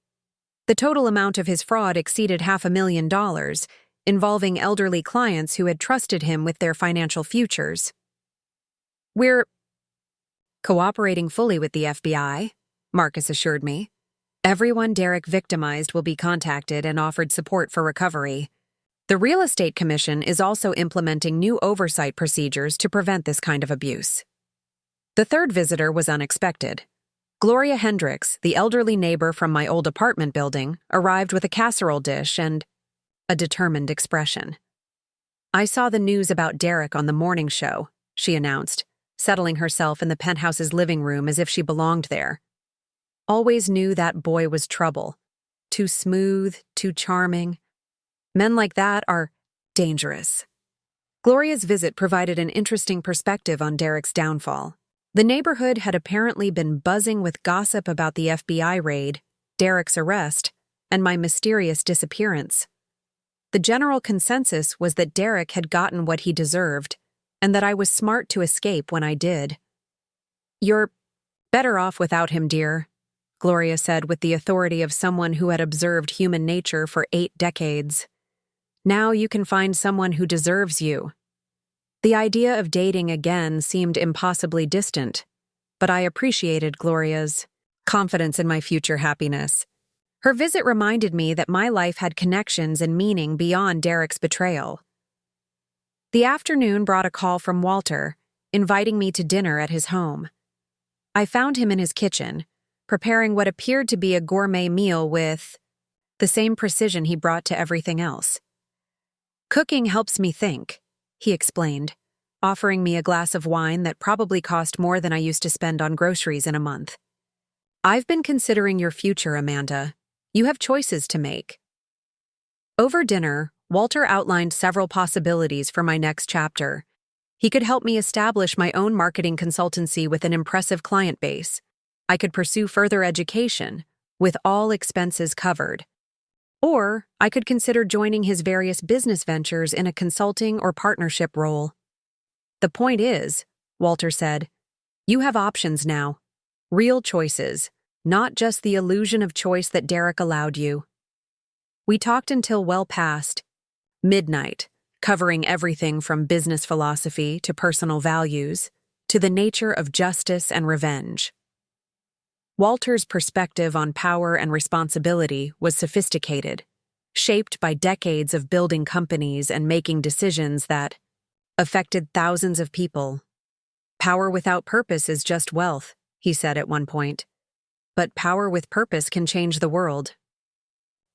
The total amount of his fraud exceeded $500,000, involving elderly clients who had trusted him with their financial futures. We're cooperating fully with the FBI, Marcus assured me. Everyone Derek victimized will be contacted and offered support for recovery. The Real Estate Commission is also implementing new oversight procedures to prevent this kind of abuse. The third visitor was unexpected. Gloria Hendricks, the elderly neighbor from my old apartment building, arrived with a casserole dish and a determined expression. "I saw the news about Derek on the morning show," she announced, settling herself in the penthouse's living room as if she belonged there. "Always knew that boy was trouble. Too smooth, too charming. Men like that are dangerous." Gloria's visit provided an interesting perspective on Derek's downfall. The neighborhood had apparently been buzzing with gossip about the FBI raid, Derek's arrest, and my mysterious disappearance. The general consensus was that Derek had gotten what he deserved, and that I was smart to escape when I did. "You're better off without him, dear," Gloria said with the authority of someone who had observed human nature for 8 decades. "Now you can find someone who deserves you." The idea of dating again seemed impossibly distant, but I appreciated Gloria's confidence in my future happiness. Her visit reminded me that my life had connections and meaning beyond Derek's betrayal. The afternoon brought a call from Walter, inviting me to dinner at his home. I found him in his kitchen, preparing what appeared to be a gourmet meal with the same precision he brought to everything else. "Cooking helps me think," he explained, offering me a glass of wine that probably cost more than I used to spend on groceries in a month. "I've been considering your future, Amanda. You have choices to make." Over dinner, Walter outlined several possibilities for my next chapter. He could help me establish my own marketing consultancy with an impressive client base. I could pursue further education, with all expenses covered. Or I could consider joining his various business ventures in a consulting or partnership role. "The point is," Walter said, "you have options now. Real choices, not just the illusion of choice that Derek allowed you." We talked until well past midnight, covering everything from business philosophy to personal values, to the nature of justice and revenge. Walter's perspective on power and responsibility was sophisticated, shaped by decades of building companies and making decisions that affected thousands of people. "Power without purpose is just wealth," he said at one point. "But power with purpose can change the world."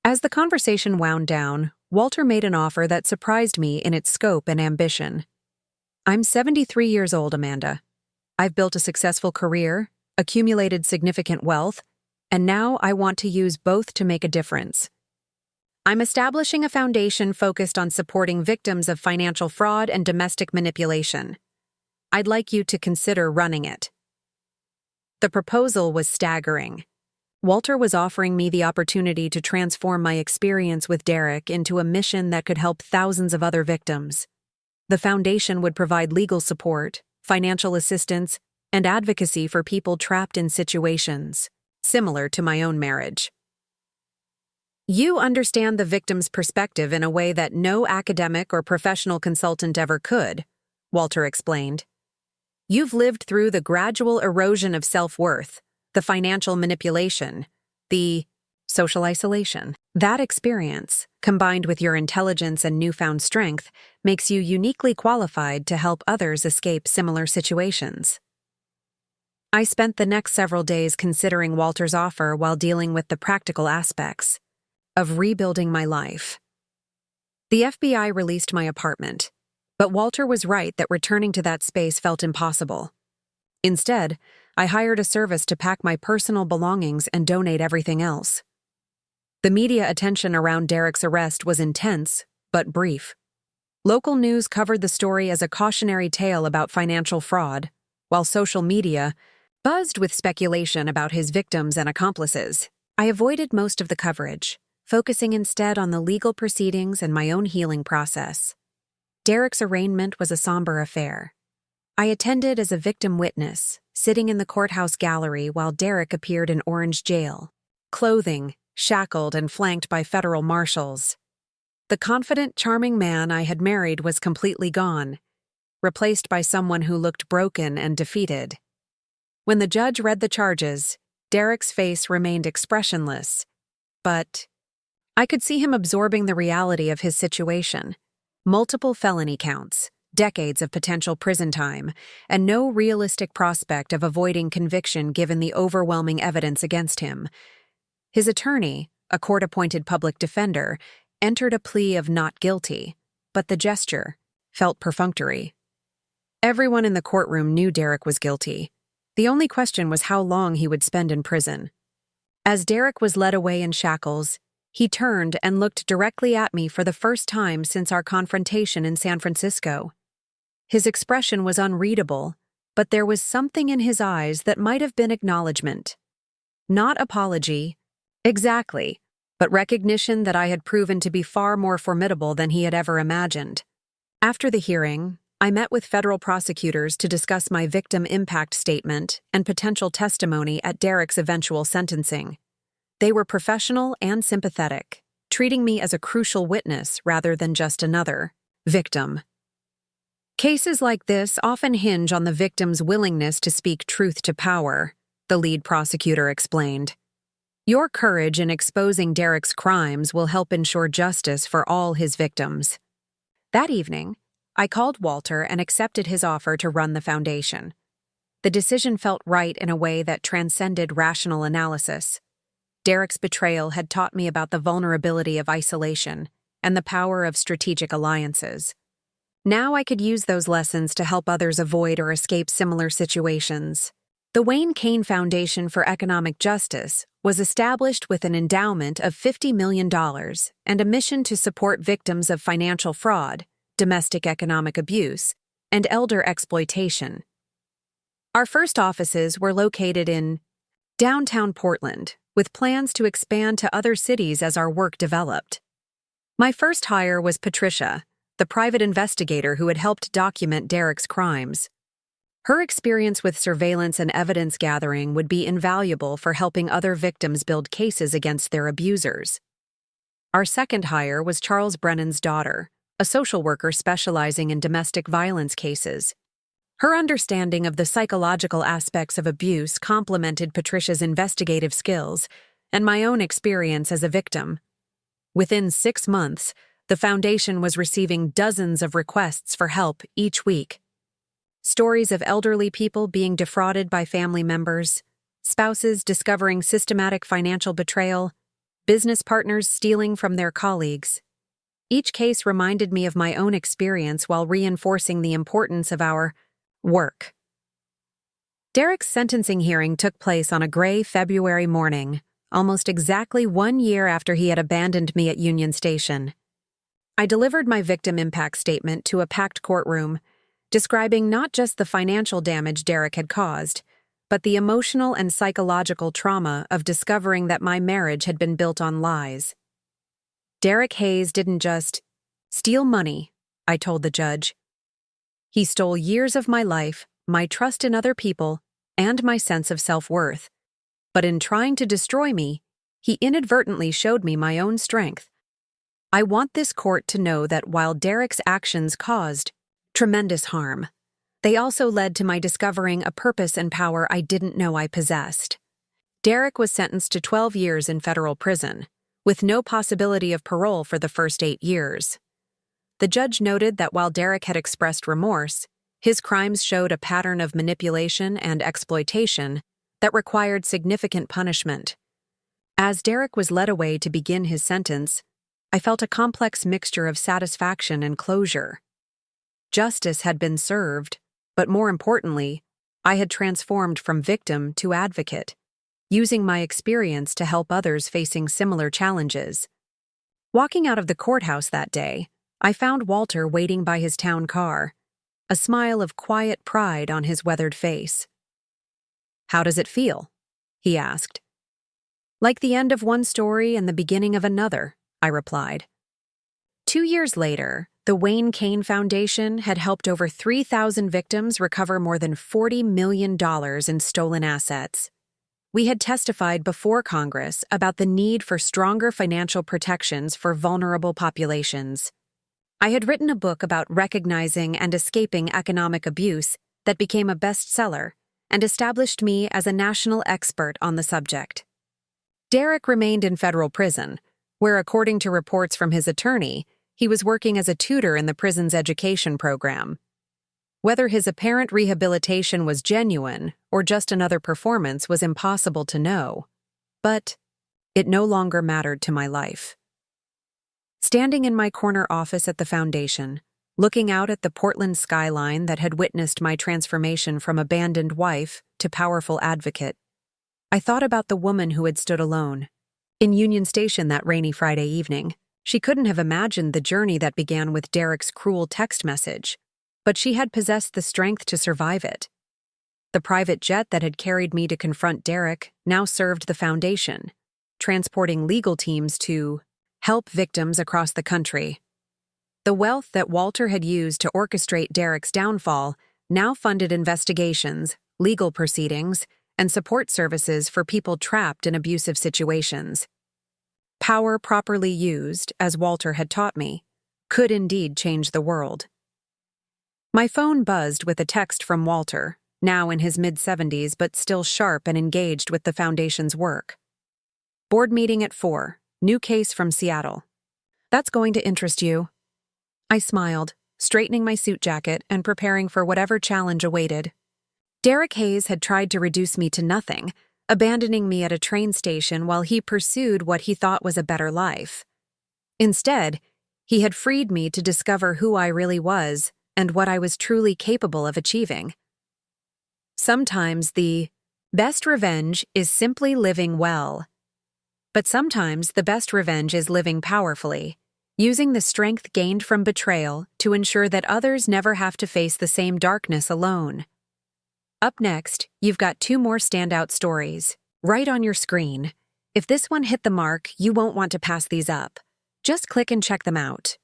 As the conversation wound down, Walter made an offer that surprised me in its scope and ambition. "I'm 73 years old, Amanda. I've built a successful career, accumulated significant wealth, and now I want to use both to make a difference. I'm establishing a foundation focused on supporting victims of financial fraud and domestic manipulation. I'd like you to consider running it." The proposal was staggering. Walter was offering me the opportunity to transform my experience with Derek into a mission that could help thousands of other victims. The foundation would provide legal support, financial assistance, and advocacy for people trapped in situations similar to my own marriage. "You understand the victim's perspective in a way that no academic or professional consultant ever could," Walter explained. "You've lived through the gradual erosion of self-worth, the financial manipulation, the social isolation. That experience, combined with your intelligence and newfound strength, makes you uniquely qualified to help others escape similar situations." I spent the next several days considering Walter's offer while dealing with the practical aspects of rebuilding my life. The FBI released my apartment, but Walter was right that returning to that space felt impossible. Instead, I hired a service to pack my personal belongings and donate everything else. The media attention around Derek's arrest was intense, but brief. Local news covered the story as a cautionary tale about financial fraud, while social media buzzed with speculation about his victims and accomplices. I avoided most of the coverage, focusing instead on the legal proceedings and my own healing process. Derek's arraignment was a somber affair. I attended as a victim witness, sitting in the courthouse gallery while Derek appeared in Orange Jail, clothing, shackled and flanked by federal marshals. The confident, charming man I had married was completely gone, replaced by someone who looked broken and defeated. When the judge read the charges, Derek's face remained expressionless, but I could see him absorbing the reality of his situation. Multiple felony counts, decades of potential prison time, and no realistic prospect of avoiding conviction given the overwhelming evidence against him. His attorney, a court-appointed public defender, entered a plea of not guilty, but the gesture felt perfunctory. Everyone in the courtroom knew Derek was guilty. The only question was how long he would spend in prison. As Derek was led away in shackles, he turned and looked directly at me for the first time since our confrontation in San Francisco. His expression was unreadable, but there was something in his eyes that might have been acknowledgement. Not apology, exactly, but recognition that I had proven to be far more formidable than he had ever imagined. After the hearing, I met with federal prosecutors to discuss my victim impact statement and potential testimony at Derek's eventual sentencing. They were professional and sympathetic, treating me as a crucial witness rather than just another victim. Cases like this often hinge on the victim's willingness to speak truth to power, the lead prosecutor explained. Your courage in exposing Derek's crimes will help ensure justice for all his victims. That evening, I called Walter and accepted his offer to run the foundation. The decision felt right in a way that transcended rational analysis. Derek's betrayal had taught me about the vulnerability of isolation and the power of strategic alliances. Now I could use those lessons to help others avoid or escape similar situations. The Wayne Cain Foundation for Economic Justice was established with an endowment of $50 million and a mission to support victims of financial fraud, domestic economic abuse, and elder exploitation. Our first offices were located in downtown Portland, with plans to expand to other cities as our work developed. My first hire was Patricia, the private investigator who had helped document Derek's crimes. Her experience with surveillance and evidence gathering would be invaluable for helping other victims build cases against their abusers. Our second hire was Charles Brennan's daughter, a social worker specializing in domestic violence cases. Her understanding of the psychological aspects of abuse complemented Patricia's investigative skills and my own experience as a victim. Within 6 months, the foundation was receiving dozens of requests for help each week. Stories of elderly people being defrauded by family members, spouses discovering systematic financial betrayal, business partners stealing from their colleagues. Each case reminded me of my own experience while reinforcing the importance of our work. Derek's sentencing hearing took place on a gray February morning, almost exactly 1 year after he had abandoned me at Union Station. I delivered my victim impact statement to a packed courtroom, describing not just the financial damage Derek had caused, but the emotional and psychological trauma of discovering that my marriage had been built on lies. Derek Hayes didn't just steal money, I told the judge. He stole years of my life, my trust in other people, and my sense of self-worth. But in trying to destroy me, he inadvertently showed me my own strength. I want this court to know that while Derek's actions caused tremendous harm, they also led to my discovering a purpose and power I didn't know I possessed. Derek was sentenced to 12 years in federal prison, with no possibility of parole for the first 8 years. The judge noted that while Derek had expressed remorse, his crimes showed a pattern of manipulation and exploitation that required significant punishment. As Derek was led away to begin his sentence, I felt a complex mixture of satisfaction and closure. Justice had been served, but more importantly, I had transformed from victim to advocate, using my experience to help others facing similar challenges. Walking out of the courthouse that day, I found Walter waiting by his town car, a smile of quiet pride on his weathered face. "How does it feel?" he asked. "Like the end of one story and the beginning of another," I replied. 2 years later, the Wayne Cain Foundation had helped over 3,000 victims recover more than $40 million in stolen assets. We had testified before Congress about the need for stronger financial protections for vulnerable populations. I had written a book about recognizing and escaping economic abuse that became a bestseller and established me as a national expert on the subject. Derek remained in federal prison, where, according to reports from his attorney, he was working as a tutor in the prison's education program. Whether his apparent rehabilitation was genuine or just another performance was impossible to know, but it no longer mattered to my life. Standing in my corner office at the foundation, looking out at the Portland skyline that had witnessed my transformation from abandoned wife to powerful advocate, I thought about the woman who had stood alone in Union Station that rainy Friday evening. She couldn't have imagined the journey that began with Derek's cruel text message, but she had possessed the strength to survive it. The private jet that had carried me to confront Derek now served the foundation, transporting legal teams to help victims across the country. The wealth that Walter had used to orchestrate Derek's downfall now funded investigations, legal proceedings, and support services for people trapped in abusive situations. Power properly used, as Walter had taught me, could indeed change the world. My phone buzzed with a text from Walter, now in his mid-70s but still sharp and engaged with the Foundation's work. Board meeting at 4, new case from Seattle. That's going to interest you. I smiled, straightening my suit jacket and preparing for whatever challenge awaited. Derek Hayes had tried to reduce me to nothing, abandoning me at a train station while he pursued what he thought was a better life. Instead, he had freed me to discover who I really was and what I was truly capable of achieving. Sometimes the best revenge is simply living well. But sometimes the best revenge is living powerfully, using the strength gained from betrayal to ensure that others never have to face the same darkness alone. Up next, you've got 2 more standout stories, right on your screen. If this one hit the mark, you won't want to pass these up. Just click and check them out.